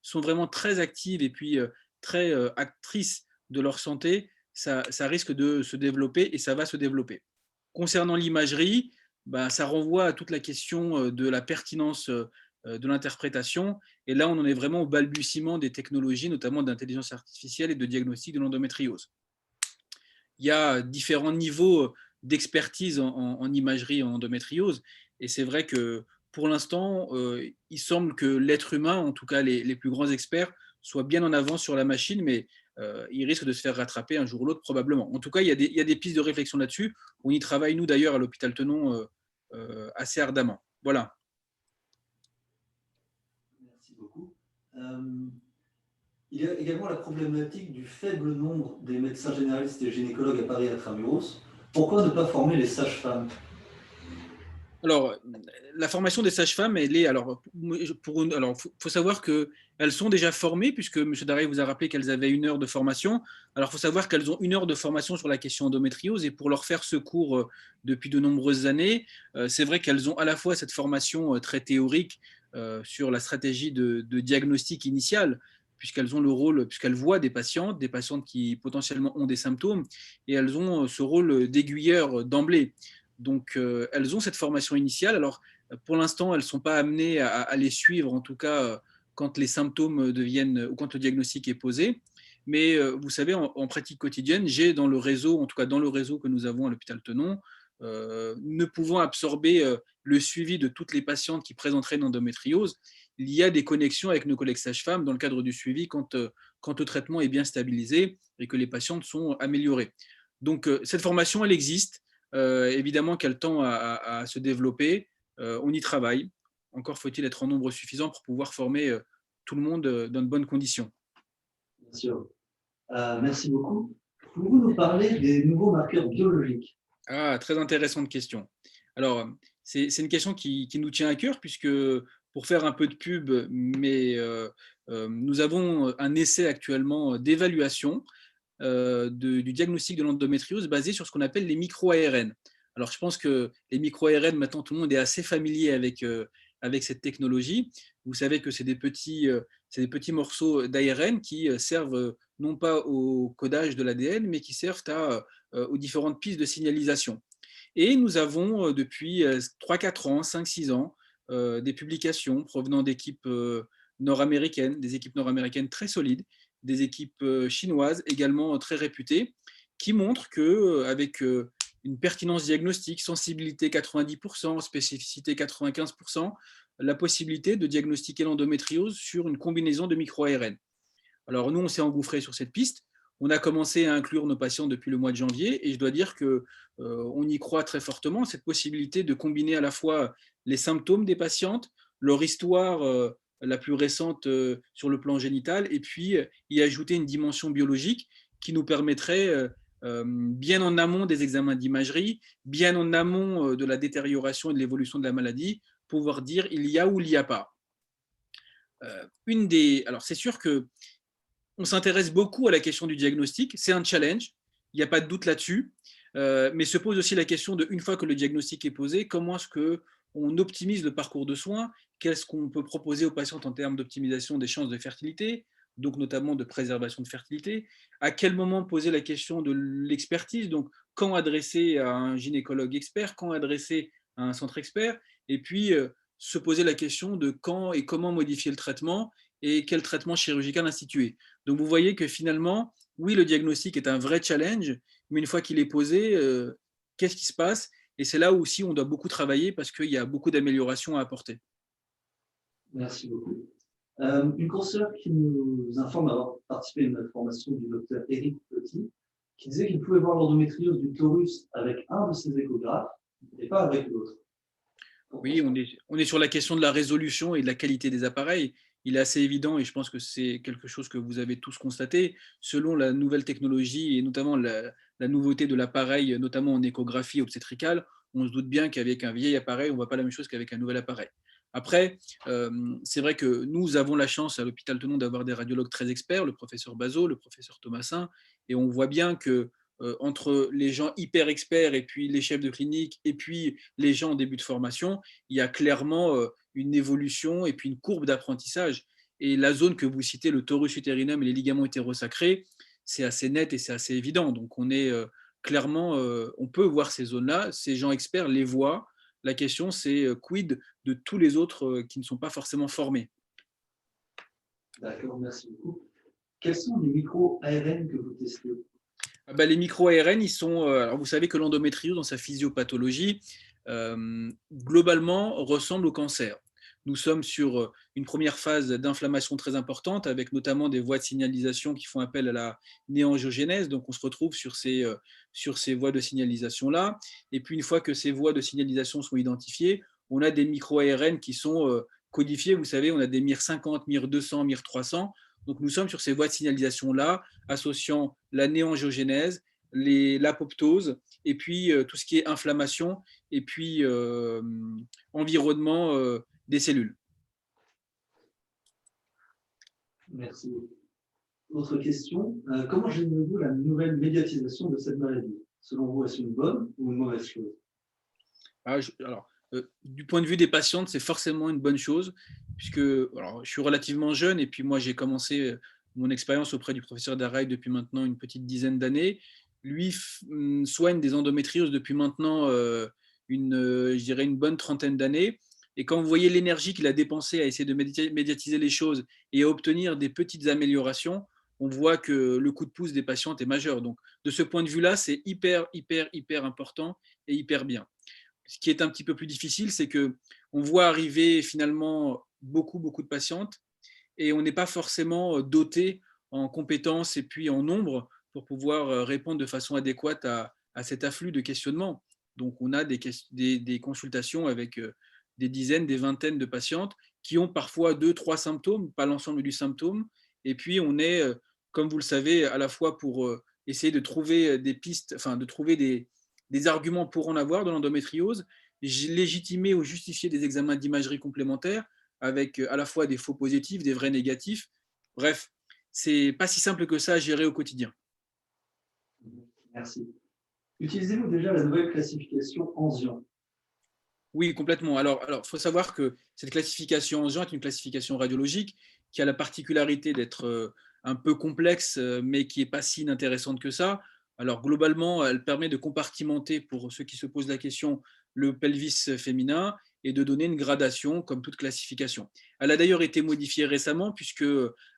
sont vraiment très actives et puis très actrices de leur santé, ça risque de se développer et ça va se développer. Concernant l'imagerie, ça renvoie à toute la question de la pertinence de l'interprétation. Et là, on en est vraiment au balbutiement des technologies, notamment d'intelligence artificielle et de diagnostic de l'endométriose. Il y a différents niveaux d'expertise en imagerie et en endométriose. Et c'est vrai que pour l'instant, il semble que l'être humain, en tout cas les plus grands experts, soient bien en avance sur la machine, mais il risque de se faire rattraper un jour ou l'autre probablement. En tout cas, il y a des pistes de réflexion là-dessus. On y travaille, nous d'ailleurs, à l'hôpital Tenon, assez ardemment. Voilà. Merci beaucoup. Il y a également la problématique du faible nombre des médecins généralistes et gynécologues à Paris intramuros. Pourquoi ne pas former les sages-femmes? Alors, la formation des sages-femmes, elle est. Alors, faut savoir qu'elles sont déjà formées, puisque M. Darey vous a rappelé qu'elles avaient 1 heure de formation. Alors, il faut savoir qu'elles ont 1 heure de formation sur la question endométriose, et pour leur faire ce cours depuis de nombreuses années, c'est vrai qu'elles ont à la fois cette formation très théorique sur la stratégie de diagnostic initial, puisqu'elles ont le rôle, puisqu'elles voient des patientes qui potentiellement ont des symptômes, et elles ont ce rôle d'aiguilleur d'emblée. Donc, elles ont cette formation initiale. Alors, pour l'instant, elles ne sont pas amenées à les suivre, en tout cas, quand les symptômes deviennent ou quand le diagnostic est posé. Mais vous savez, en pratique quotidienne, j'ai dans le réseau, en tout cas dans le réseau que nous avons à l'hôpital Tenon, ne pouvant absorber le suivi de toutes les patientes qui présenteraient une endométriose, il y a des connexions avec nos collègues sages-femmes dans le cadre du suivi quand le traitement est bien stabilisé et que les patientes sont améliorées. Donc, cette formation, elle existe. Évidemment qu'elle tend à se développer. On y travaille. Encore faut-il être en nombre suffisant pour pouvoir former tout le monde dans de bonnes conditions. Bien sûr. Merci beaucoup. Pouvez-vous nous parler des nouveaux marqueurs biologiques? Ah, très intéressante question. Alors, c'est une question qui nous tient à cœur, puisque pour faire un peu de pub, mais nous avons un essai actuellement d'évaluation du diagnostic de l'endométriose basé sur ce qu'on appelle les micro-ARN. Alors, je pense que les micro-ARN, maintenant, tout le monde est assez familier avec cette technologie. Vous savez que c'est des petits morceaux d'ARN qui servent non pas au codage de l'ADN, mais qui servent aux différentes pistes de signalisation. Et nous avons depuis 3-4 ans, 5-6 ans, des publications provenant d'équipes nord-américaines, des équipes nord-américaines très solides, des équipes chinoises également très réputées, qui montrent qu'avec une pertinence diagnostique, sensibilité 90%, spécificité 95%, la possibilité de diagnostiquer l'endométriose sur une combinaison de micro-ARN. Alors nous, on s'est engouffré sur cette piste. On a commencé à inclure nos patients depuis le mois de janvier et je dois dire qu'on y croit très fortement, cette possibilité de combiner à la fois les symptômes des patientes, leur histoire la plus récente sur le plan génital et puis y ajouter une dimension biologique qui nous permettrait, bien en amont des examens d'imagerie, bien en amont de la détérioration et de l'évolution de la maladie, pouvoir dire il y a ou il n'y a pas. Alors c'est sûr que on s'intéresse beaucoup à la question du diagnostic, c'est un challenge, il n'y a pas de doute là-dessus, mais se pose aussi la question de, une fois que le diagnostic est posé, comment est-ce qu'on optimise le parcours de soins, qu'est-ce qu'on peut proposer aux patientes en termes d'optimisation des chances de fertilité, donc notamment de préservation de fertilité, à quel moment poser la question de l'expertise, donc quand adresser à un gynécologue expert, quand adresser à un centre expert, et puis se poser la question de quand et comment modifier le traitement et quel traitement chirurgical instituer. Donc vous voyez que finalement, oui, le diagnostic est un vrai challenge, mais une fois qu'il est posé, qu'est-ce qui se passe? Et c'est là où aussi on doit beaucoup travailler parce qu'il y a beaucoup d'améliorations à apporter. Merci beaucoup. Une consoeur qui nous informe avoir participé à une formation du docteur Éric Petit, qui disait qu'il pouvait voir l'endométriose du torus avec un de ses échographes et pas avec l'autre. Oui, on est sur la question de la résolution et de la qualité des appareils. Il est assez évident, et je pense que c'est quelque chose que vous avez tous constaté, selon la nouvelle technologie et notamment la nouveauté de l'appareil, notamment en échographie obstétricale, on se doute bien qu'avec un vieil appareil, on ne voit pas la même chose qu'avec un nouvel appareil. Après, c'est vrai que nous avons la chance à l'hôpital Tenon d'avoir des radiologues très experts, le professeur Bazot, le professeur Thomasin, et on voit bien que entre les gens hyper experts et puis les chefs de clinique et puis les gens en début de formation, il y a clairement une évolution et puis une courbe d'apprentissage. Et la zone que vous citez, le torus uterinum et les ligaments hétérosacrés, c'est assez net et c'est assez évident. Donc on est clairement, on peut voir ces zones-là, ces gens experts les voient. La question, c'est quid de tous les autres qui ne sont pas forcément formés. D'accord, merci beaucoup. Quels sont les micro-ARN que vous testez? Les micro-ARN, ils sont. Alors vous savez que l'endométriose, dans sa physiopathologie, globalement, ressemble au cancer. Nous sommes sur une première phase d'inflammation très importante, avec notamment des voies de signalisation qui font appel à la néangiogénèse. Donc on se retrouve sur ces voies de signalisation-là. Et puis une fois que ces voies de signalisation sont identifiées, on a des micro-ARN qui sont codifiés. Vous savez, on a des MIR50, MIR200, MIR300. Donc nous sommes sur ces voies de signalisation-là, associant la néangiogénèse, l'apoptose, et puis tout ce qui est inflammation, et puis environnement des cellules. Merci. Autre question. Comment gérez-vous la nouvelle médiatisation de cette maladie? Selon vous, est-ce une bonne ou une mauvaise chose? Alors, du point de vue des patientes, c'est forcément une bonne chose, puisque alors, je suis relativement jeune, et puis moi j'ai commencé mon expérience auprès du professeur Daraï depuis maintenant une petite dizaine d'années. Lui soigne des endométrioses depuis maintenant je dirais une bonne trentaine d'années. Et quand vous voyez l'énergie qu'il a dépensée à essayer de médiatiser les choses et à obtenir des petites améliorations, on voit que le coup de pouce des patientes est majeur. Donc, de ce point de vue-là, c'est hyper, hyper, hyper important et hyper bien. Ce qui est un petit peu plus difficile, c'est que on voit arriver finalement beaucoup, beaucoup de patientes et on n'est pas forcément doté en compétences et puis en nombre pour pouvoir répondre de façon adéquate à cet afflux de questionnements. Donc, on a des consultations avec des dizaines, des vingtaines de patientes qui ont parfois 2, 3 symptômes, pas l'ensemble du symptôme. Et puis, on est, comme vous le savez, à la fois pour essayer de trouver des pistes, enfin, de trouver des arguments pour en avoir de l'endométriose, légitimer ou justifier des examens d'imagerie complémentaires avec à la fois des faux positifs, des vrais négatifs. Bref, c'est pas si simple que ça à gérer au quotidien. Merci. Utilisez-vous déjà la nouvelle classification Anzian? Oui, complètement. Alors, faut savoir que cette classification Anzian est une classification radiologique qui a la particularité d'être un peu complexe, mais qui n'est pas si inintéressante que ça. Alors, globalement, elle permet de compartimenter, pour ceux qui se posent la question, le pelvis féminin et de donner une gradation comme toute classification. Elle a d'ailleurs été modifiée récemment puisque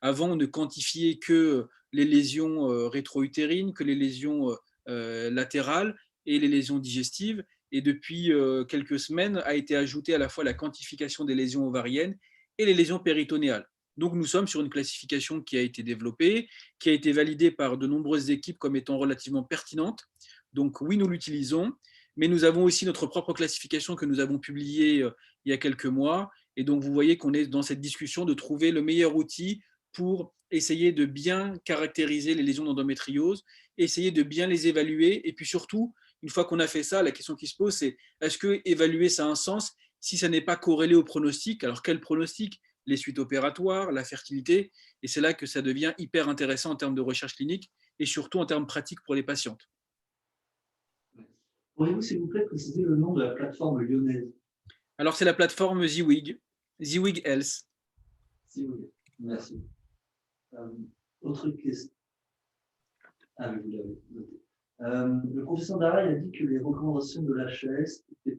avant on ne quantifiait que les lésions rétro-utérines, que les lésions latérales et les lésions digestives. Et depuis quelques semaines a été ajoutée à la fois la quantification des lésions ovariennes et les lésions péritonéales. Donc nous sommes sur une classification qui a été développée, qui a été validée par de nombreuses équipes comme étant relativement pertinente. Donc oui, nous l'utilisons, mais nous avons aussi notre propre classification que nous avons publiée il y a quelques mois. Et donc vous voyez qu'on est dans cette discussion de trouver le meilleur outil pour essayer de bien caractériser les lésions d'endométriose, essayer de bien les évaluer, et puis surtout, une fois qu'on a fait ça, la question qui se pose, c'est est-ce que évaluer ça a un sens si ça n'est pas corrélé au pronostic? Alors quel pronostic? Les suites opératoires, la fertilité, et c'est là que ça devient hyper intéressant en termes de recherche clinique et surtout en termes pratiques pour les patientes. Pourriez-vous, s'il vous plaît, préciser le nom de la plateforme lyonnaise? Alors c'est la plateforme Ziwig, Ziwig Health. Si vous voulez. Merci. Autre question. Ah, mais vous l'avez noté. Le professeur Daray a dit que les recommandations de l'HAS étaient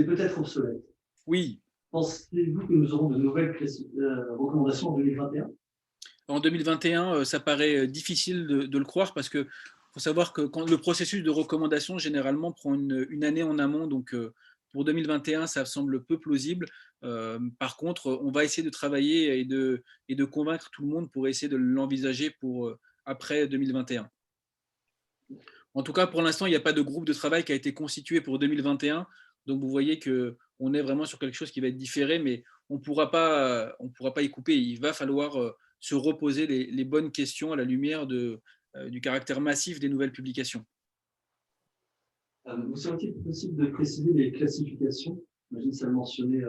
peut-être obsolètes. Oui. Pensez-vous que nous aurons de nouvelles recommandations en 2021? En 2021, ça paraît difficile de le croire parce que faut savoir que quand le processus de recommandation généralement prend une année en amont, donc pour 2021, ça semble peu plausible. Par contre, on va essayer de travailler et de convaincre tout le monde pour essayer de l'envisager pour après 2021. En tout cas, pour l'instant, il n'y a pas de groupe de travail qui a été constitué pour 2021. Donc, vous voyez qu'on est vraiment sur quelque chose qui va être différé, mais on ne pourra pas y couper. Il va falloir se reposer les bonnes questions à la lumière du caractère massif des nouvelles publications. Vous serait-il possible de préciser les classifications? J'imagine que ça le mentionnait.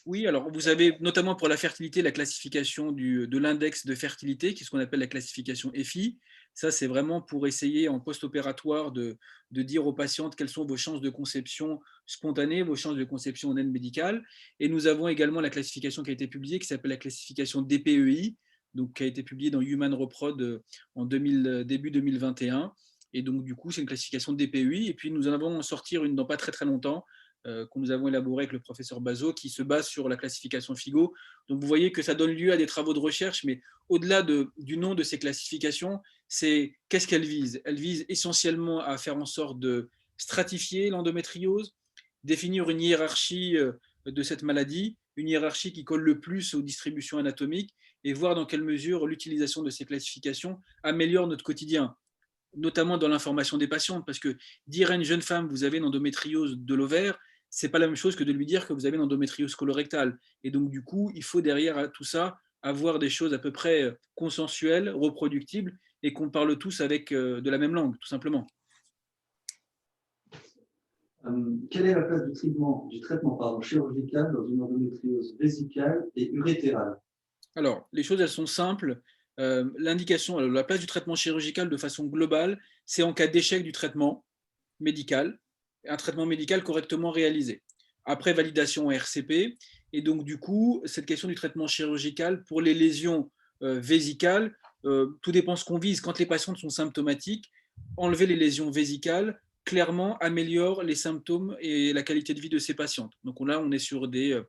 Oui, alors vous avez notamment pour la fertilité la classification de l'index de fertilité, qui est ce qu'on appelle la classification EFI. Ça, c'est vraiment pour essayer en post-opératoire de dire aux patientes quelles sont vos chances de conception spontanée, vos chances de conception en aide médicale. Et nous avons également la classification qui a été publiée, qui s'appelle la classification DPEI, donc qui a été publiée dans Human Reprod en début 2021. Et donc, du coup, c'est une classification DPEI. Et puis, nous en avons sortir une dans pas très très longtemps, que nous avons élaboré avec le professeur Bazot, qui se base sur la classification FIGO. Donc vous voyez que ça donne lieu à des travaux de recherche, mais au-delà du nom de ces classifications, c'est qu'est-ce qu'elles visent? Elles visent essentiellement à faire en sorte de stratifier l'endométriose, définir une hiérarchie de cette maladie, une hiérarchie qui colle le plus aux distributions anatomiques, et voir dans quelle mesure l'utilisation de ces classifications améliore notre quotidien, notamment dans l'information des patientes, parce que dire à une jeune femme vous avez une endométriose de l'ovaire, c'est pas la même chose que de lui dire que vous avez une endométriose colorectale. Et donc, du coup, il faut derrière tout ça avoir des choses à peu près consensuelles, reproductibles, et qu'on parle tous avec de la même langue, tout simplement. Quelle est la place du traitement chirurgical dans une endométriose vésicale et urétérale? Alors, les choses, elles sont simples. L'indication, la place du traitement chirurgical de façon globale, c'est en cas d'échec du traitement médical, un traitement médical correctement réalisé, après validation en RCP. Et donc, du coup, cette question du traitement chirurgical pour les lésions vésicales, tout dépend ce qu'on vise. Quand les patientes sont symptomatiques, enlever les lésions vésicales, clairement, améliore les symptômes et la qualité de vie de ces patientes. Donc là, on est sur des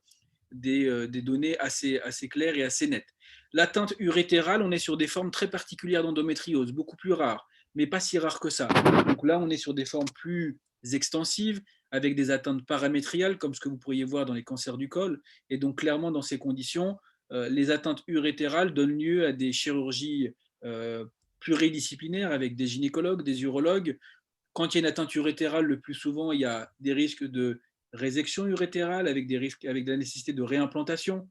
données assez claires et assez nettes. L'atteinte urétérale, on est sur des formes très particulières d'endométriose, beaucoup plus rares, mais pas si rares que ça. Donc là, on est sur des formes plus extensives, avec des atteintes paramétriales, comme ce que vous pourriez voir dans les cancers du col. Et donc, clairement, dans ces conditions, les atteintes urétérales donnent lieu à des chirurgies pluridisciplinaires avec des gynécologues, des urologues. Quand il y a une atteinte urétérale, le plus souvent, il y a des risques de résection urétérale avec de la nécessité de réimplantation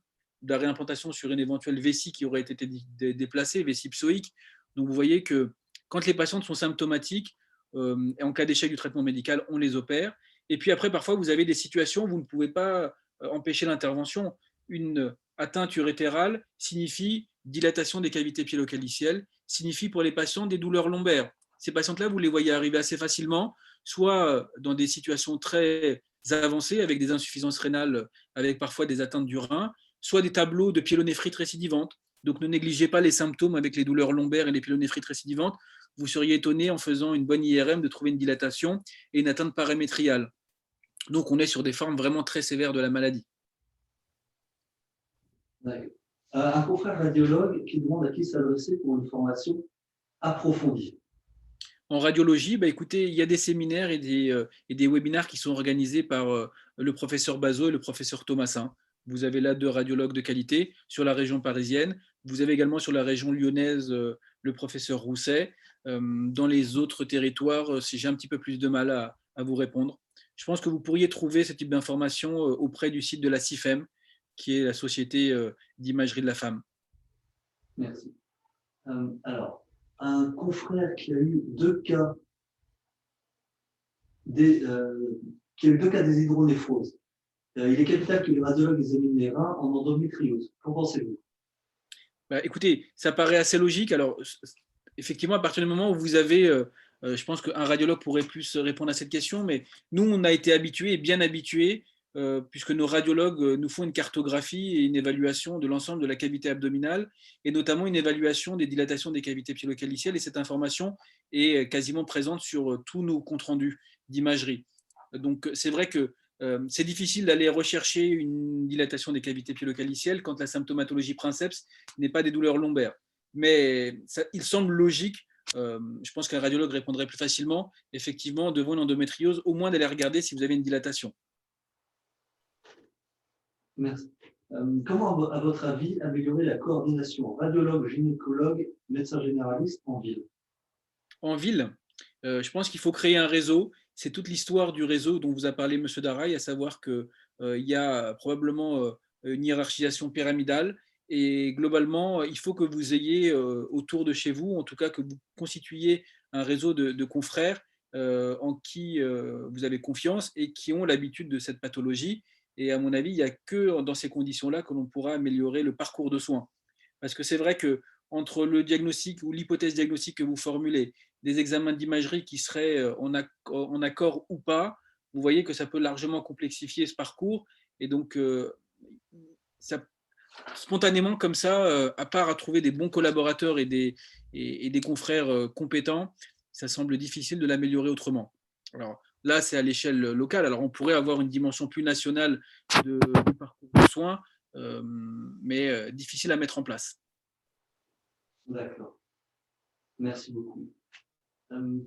sur une éventuelle vessie qui aurait été déplacée, vessie psoïque. Donc vous voyez que quand les patientes sont symptomatiques, et en cas d'échec du traitement médical, on les opère. Et puis après, parfois, vous avez des situations où vous ne pouvez pas empêcher l'intervention. Une atteinte urétérale signifie dilatation des cavités pyélocalicielles, signifie pour les patients des douleurs lombaires. Ces patientes-là, vous les voyez arriver assez facilement, soit dans des situations très avancées avec des insuffisances rénales, avec parfois des atteintes du rein, soit des tableaux de pyélonéphrite récidivante. Donc ne négligez pas les symptômes avec les douleurs lombaires et les pyélonéphrites récidivantes. vous seriez étonné en faisant une bonne IRM de trouver une dilatation et une atteinte paramétriale. Donc, on est sur des formes vraiment très sévères de la maladie. Un confrère radiologue qui demande à qui s'adresser pour une formation approfondie. En radiologie, écoutez, il y a des séminaires et des webinaires qui sont organisés par le professeur Bazot et le professeur Thomasin. Vous avez là 2 radiologues de qualité sur la région parisienne. Vous avez également sur la région lyonnaise le professeur Rousset. Dans les autres territoires, si j'ai un petit peu plus de mal à vous répondre. Je pense que vous pourriez trouver ce type d'informations auprès du site de la CIFEM, qui est la Société d'imagerie de la femme. Merci. Alors, un confrère qui a eu 2 cas des hydronéphroses. Il est capital que les radiologues examinent les reins en endométriose. Qu'en pensez-vous? Écoutez, ça paraît assez logique. Alors, effectivement, à partir du moment où vous avez, je pense qu'un radiologue pourrait plus répondre à cette question, mais nous, on a été habitués et bien habitués, puisque nos radiologues nous font une cartographie et une évaluation de l'ensemble de la cavité abdominale, et notamment une évaluation des dilatations des cavités pyélocalicielles, et cette information est quasiment présente sur tous nos comptes rendus d'imagerie. Donc, c'est vrai que c'est difficile d'aller rechercher une dilatation des cavités pyélocalicielles quand la symptomatologie princeps n'est pas des douleurs lombaires. Mais il semble logique, je pense qu'un radiologue répondrait plus facilement, effectivement, devant une endométriose, au moins d'aller regarder si vous avez une dilatation. Merci. Comment, à votre avis, améliorer la coordination radiologue, gynécologue, médecin généraliste en ville? En ville, je pense qu'il faut créer un réseau. C'est toute l'histoire du réseau dont vous a parlé M. Daraï, à savoir qu'il y a probablement une hiérarchisation pyramidale et globalement, il faut que vous ayez autour de chez vous, en tout cas que vous constituiez un réseau de confrères en qui vous avez confiance et qui ont l'habitude de cette pathologie. Et à mon avis, il n'y a que dans ces conditions-là que l'on pourra améliorer le parcours de soins. Parce que c'est vrai que entre le diagnostic ou l'hypothèse diagnostique que vous formulez, des examens d'imagerie qui seraient en accord ou pas, vous voyez que ça peut largement complexifier ce parcours. Et donc, ça, spontanément, comme ça, à part à trouver des bons collaborateurs et des confrères compétents, ça semble difficile de l'améliorer autrement. Alors là, c'est à l'échelle locale. Alors on pourrait avoir une dimension plus nationale du parcours de soins, mais difficile à mettre en place. D'accord. Merci beaucoup.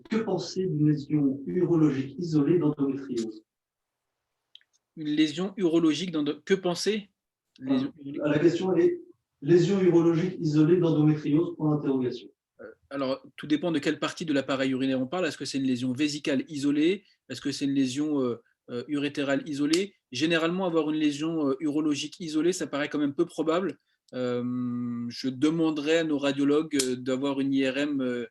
Que penser d'une lésion urologique isolée d'endométriose? Une lésion urologique, que penser? La question est lésion urologique isolée d'endométriose, point d'interrogation. Alors, tout dépend de quelle partie de l'appareil urinaire on parle. Est-ce que c'est une lésion vésicale isolée? Est-ce que c'est une lésion urétérale isolée? Généralement, avoir une lésion urologique isolée, ça paraît quand même peu probable. Je demanderais à nos radiologues d'avoir une IRM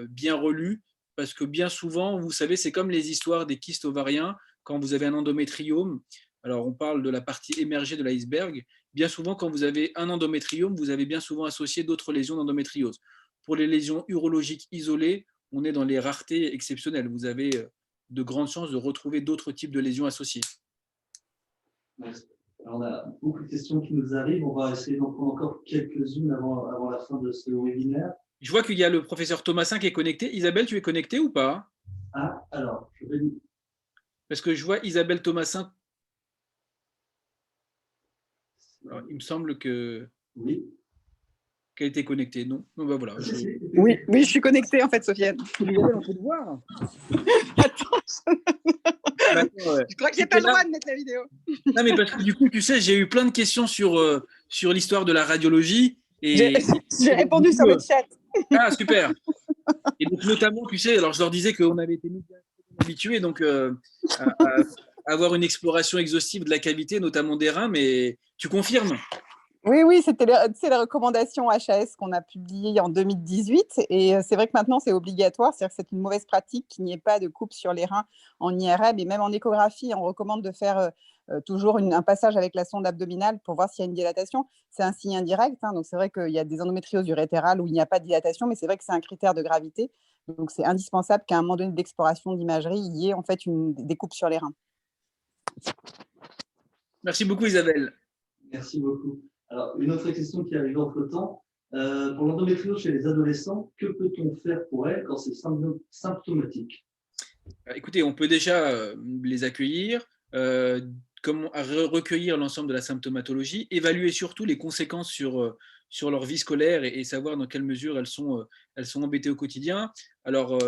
bien relue, parce que bien souvent, vous savez, c'est comme les histoires des kystes ovariens, quand vous avez un endométriome. Alors, on parle de la partie émergée de l'iceberg. Bien souvent, quand vous avez un endométriome, vous avez bien souvent associé d'autres lésions d'endométriose. Pour les lésions urologiques isolées, on est dans les raretés exceptionnelles. Vous avez de grandes chances de retrouver d'autres types de lésions associées. Merci. Alors, on a beaucoup de questions qui nous arrivent. On va essayer d'en prendre encore quelques-unes avant la fin de ce webinaire. Je vois qu'il y a le professeur Thomasin qui est connecté. Isabelle, tu es connectée ou pas? Ah, alors, je vais... Parce que je vois Isabelle Thomasin. Alors, il me semble que... Oui. Qu'elle était connectée. Non, voilà. Oui, je suis connectée en fait, Sofiane. Isabelle, on peut te voir. Attends, je crois que j'ai pas le droit de mettre la vidéo. Non, mais parce que du coup, tu sais, j'ai eu plein de questions sur l'histoire de la radiologie. Et j'ai répondu sur le chat. Ah, super. Et donc, notamment, tu sais, alors je leur disais qu'on avait été habitués donc, à avoir une exploration exhaustive de la cavité, notamment des reins, mais tu confirmes? Oui, c'était les recommandations HAS qu'on a publiées en 2018. Et c'est vrai que maintenant, c'est obligatoire. C'est-à-dire que c'est une mauvaise pratique qu'il n'y ait pas de coupe sur les reins en IRM. Et même en échographie, on recommande de faire toujours un passage avec la sonde abdominale pour voir s'il y a une dilatation. C'est un signe indirect. Donc, c'est vrai qu'il y a des endométrioses urétérales où il n'y a pas de dilatation, mais c'est vrai que c'est un critère de gravité. Donc, c'est indispensable qu'à un moment donné d'exploration d'imagerie, il y ait en fait des coupes sur les reins. Merci beaucoup, Isabelle. Merci beaucoup. Alors, une autre question qui arrive entre-temps. Pour l'endométriose chez les adolescents, que peut-on faire pour elle quand c'est symptomatique? Écoutez, on peut déjà les accueillir, recueillir l'ensemble de la symptomatologie, évaluer surtout les conséquences sur leur vie scolaire et savoir dans quelle mesure elles sont embêtées au quotidien. Alors,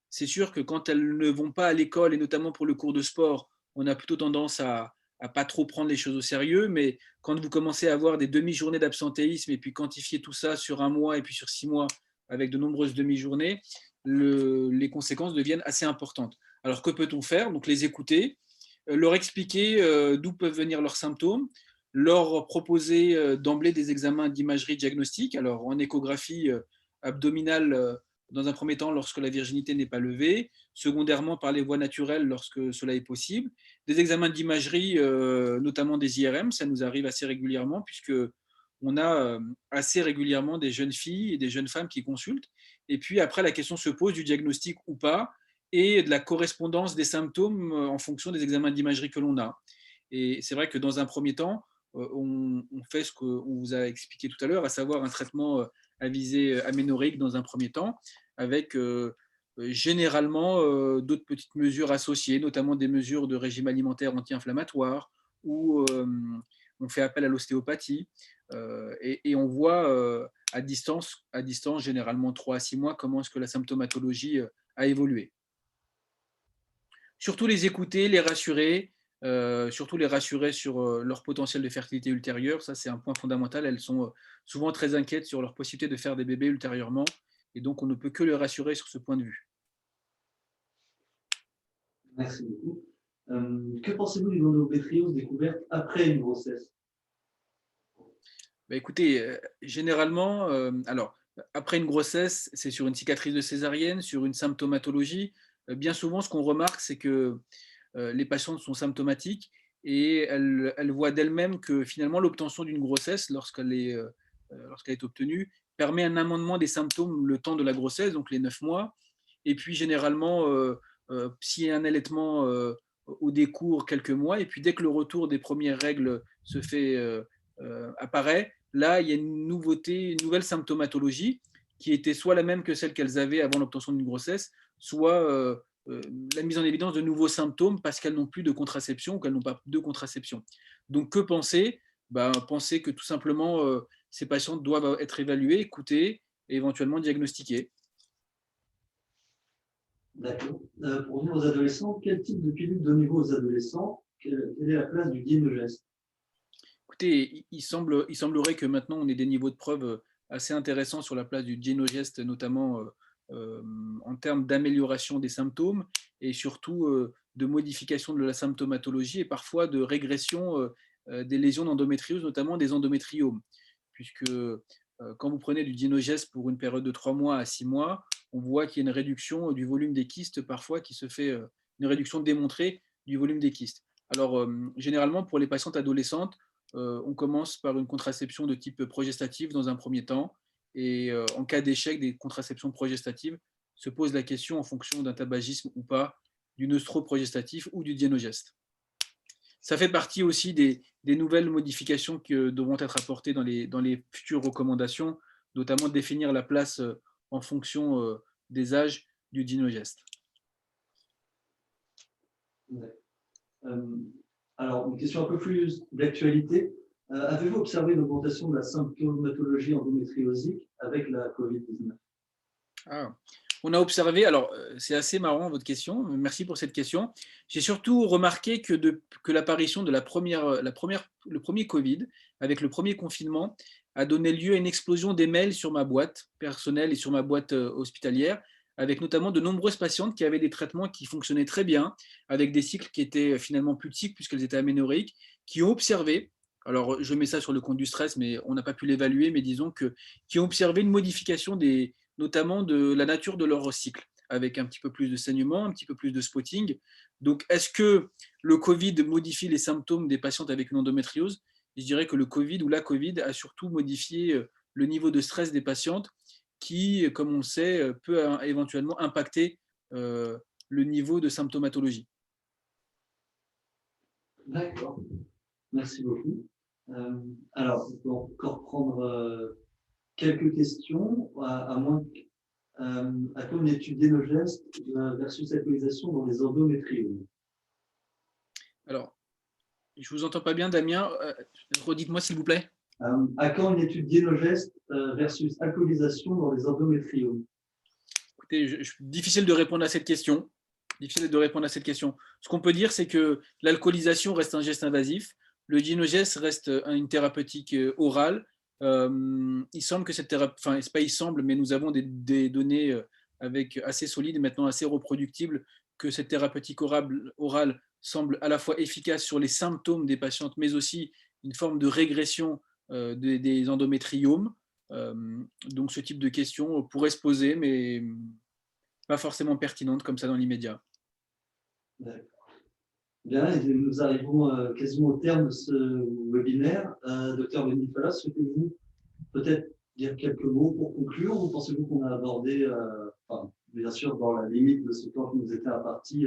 c'est sûr que quand elles ne vont pas à l'école, et notamment pour le cours de sport, on a plutôt tendance à pas trop prendre les choses au sérieux, mais quand vous commencez à avoir des demi-journées d'absentéisme et puis quantifier tout ça sur un mois et puis sur 6 mois avec de nombreuses demi-journées, les conséquences deviennent assez importantes. Alors, que peut-on faire? Donc, les écouter, leur expliquer d'où peuvent venir leurs symptômes, leur proposer d'emblée des examens d'imagerie diagnostique, alors en échographie abdominale dans un premier temps lorsque la virginité n'est pas levée, secondairement par les voies naturelles lorsque cela est possible, des examens d'imagerie, notamment des IRM, ça nous arrive assez régulièrement puisque on a assez régulièrement des jeunes filles et des jeunes femmes qui consultent. Et puis après, la question se pose du diagnostic ou pas et de la correspondance des symptômes en fonction des examens d'imagerie que l'on a. Et c'est vrai que dans un premier temps, on fait ce qu'on vous a expliqué tout à l'heure, à savoir un traitement à visée aménorrhéique dans un premier temps, avec généralement d'autres petites mesures associées, notamment des mesures de régime alimentaire anti-inflammatoire, ou on fait appel à l'ostéopathie, et on voit à distance, généralement 3 à 6 mois, comment est-ce que la symptomatologie a évolué. Surtout les écouter, les rassurer, surtout les rassurer sur leur potentiel de fertilité ultérieure. Ça, c'est un point fondamental. Elles sont souvent très inquiètes sur leur possibilité de faire des bébés ultérieurement. Et donc, on ne peut que les rassurer sur ce point de vue. Merci beaucoup. Que pensez-vous d'une endométriose découverte après une grossesse? Bah, écoutez, généralement, alors, après une grossesse, c'est sur une cicatrice de césarienne, sur une symptomatologie. Bien souvent, ce qu'on remarque, c'est que les patientes sont symptomatiques et elles voient d'elles-mêmes que finalement l'obtention d'une grossesse, lorsqu'elle est obtenue, permet un amendement des symptômes le temps de la grossesse, donc les 9 mois. Et puis généralement, s'il y a un allaitement au décours quelques mois, et puis dès que le retour des premières règles apparaît, là, il y a une nouveauté, une nouvelle symptomatologie qui était soit la même que celle qu'elles avaient avant l'obtention d'une grossesse, soit la mise en évidence de nouveaux symptômes parce qu'elles n'ont plus de contraception ou qu'elles n'ont pas de contraception. Donc, que penser? Penser que tout simplement, ces patientes doivent être évaluées, écoutées et éventuellement diagnostiquées. D'accord. Pour revenir aux adolescents, quel type de pilule donnez-vous aux adolescents? Quelle est la place du Dienogest? Écoutez, il semblerait que maintenant on ait des niveaux de preuve assez intéressants sur la place du Dienogest, notamment en termes d'amélioration des symptômes et surtout de modification de la symptomatologie et parfois de régression des lésions d'endométriose, notamment des endométriomes. Puisque quand vous prenez du Dienogest pour une période de 3 mois à 6 mois, on voit qu'il y a une réduction du volume des kystes parfois qui se fait, une réduction démontrée du volume des kystes. Alors, généralement, pour les patientes adolescentes, on commence par une contraception de type progestative dans un premier temps. Et en cas d'échec des contraceptions progestatives, se pose la question en fonction d'un tabagisme ou pas, du œstroprogestatif ou du Dienogest. Ça fait partie aussi des nouvelles modifications qui devront être apportées dans les futures recommandations, notamment définir la place en fonction des âges du Dienogest. Alors, une question un peu plus d'actualité. Avez-vous observé une augmentation de la symptomatologie endométriosique avec la COVID-19? Ah. On a observé, alors c'est assez marrant votre question, merci pour cette question. J'ai surtout remarqué que l'apparition de le premier Covid, avec le premier confinement, a donné lieu à une explosion des mails sur ma boîte personnelle et sur ma boîte hospitalière, avec notamment de nombreuses patientes qui avaient des traitements qui fonctionnaient très bien, avec des cycles qui étaient finalement plus de cycles puisqu'elles étaient aménorrhéiques, qui ont observé, alors je mets ça sur le compte du stress, mais on n'a pas pu l'évaluer, mais disons qui ont observé une modification notamment de la nature de leur cycle, avec un petit peu plus de saignement, un petit peu plus de spotting. Donc, est-ce que le Covid modifie les symptômes des patientes avec une endométriose? Je dirais que le Covid ou la Covid a surtout modifié le niveau de stress des patientes qui, comme on le sait, peut éventuellement impacter le niveau de symptomatologie. D'accord, merci beaucoup. Alors, on peut encore prendre quelques questions, à moins à quoi une étude d'énogeste versus alcoolisation dans les endométriomes. Alors, je ne vous entends pas bien, Damien. Redites-moi, s'il vous plaît. À quand une étude d'énogeste versus alcoolisation dans les endométriomes? Écoutez, difficile de répondre à cette question. Difficile de répondre à cette question. Ce qu'on peut dire, c'est que l'alcoolisation reste un geste invasif. Le gynogeste reste une thérapeutique orale. Il semble que cette thérapie, enfin, c'est pas il semble, mais nous avons des données avec assez solides, maintenant assez reproductibles, que cette thérapeutique orale semble à la fois efficace sur les symptômes des patientes, mais aussi une forme de régression des endométriomes. Donc ce type de question pourrait se poser, mais pas forcément pertinente comme ça dans l'immédiat. D'accord. Bien, et nous arrivons quasiment au terme de ce webinaire. Docteur Benifalas, souhaitez-vous peut-être dire quelques mots pour conclure, ou pensez-vous qu'on a abordé, enfin, bien sûr, dans la limite de ce temps qui nous était imparti,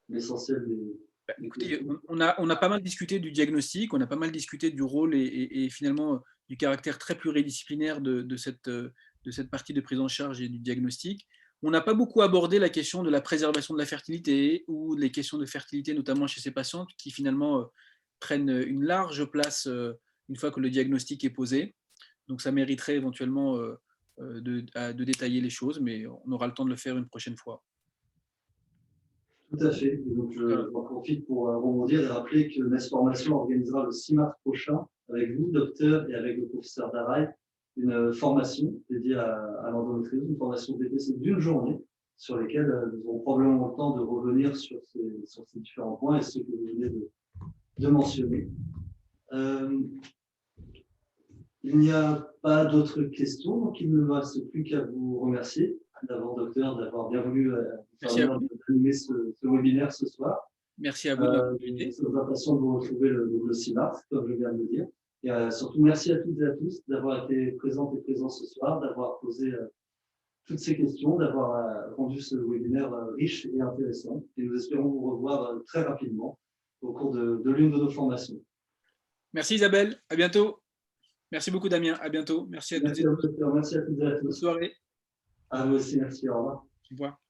l'essentiel des… Écoutez, on a pas mal discuté du diagnostic, on a pas mal discuté du rôle et finalement du caractère très pluridisciplinaire de cette partie de prise en charge et du diagnostic. On n'a pas beaucoup abordé la question de la préservation de la fertilité ou les questions de fertilité, notamment chez ces patientes qui finalement prennent une large place une fois que le diagnostic est posé. Donc ça mériterait éventuellement de détailler les choses, mais on aura le temps de le faire une prochaine fois. Tout à fait. Et donc, j'en profite pour rebondir et rappeler que MES Formation organisera le 6 mars prochain, avec vous, docteur, et avec le professeur Daray, une formation dédiée à l'endométriose, une formation DPC d'une journée, sur lesquelles nous aurons probablement le temps de revenir sur ces différents points et ceux que vous venez de mentionner. Il n'y a pas d'autres questions, donc il ne me reste plus qu'à vous remercier d'abord, docteur, d'avoir bien voulu animer ce webinaire ce soir. Merci à vous de m'inviter. Nous sommes impatients de vous retrouver le 6 mars, comme je viens de le dire. Et surtout, merci à toutes et à tous d'avoir été présentes et présents ce soir, d'avoir posé toutes ces questions, d'avoir rendu ce webinaire riche et intéressant. Et nous espérons vous revoir très rapidement au cours de l'une de nos formations. Merci Isabelle, à bientôt. Merci beaucoup Damien, à bientôt. Merci à tous. Merci à toutes et à tous. Bonne soirée. À vous aussi, merci, au revoir. Au revoir.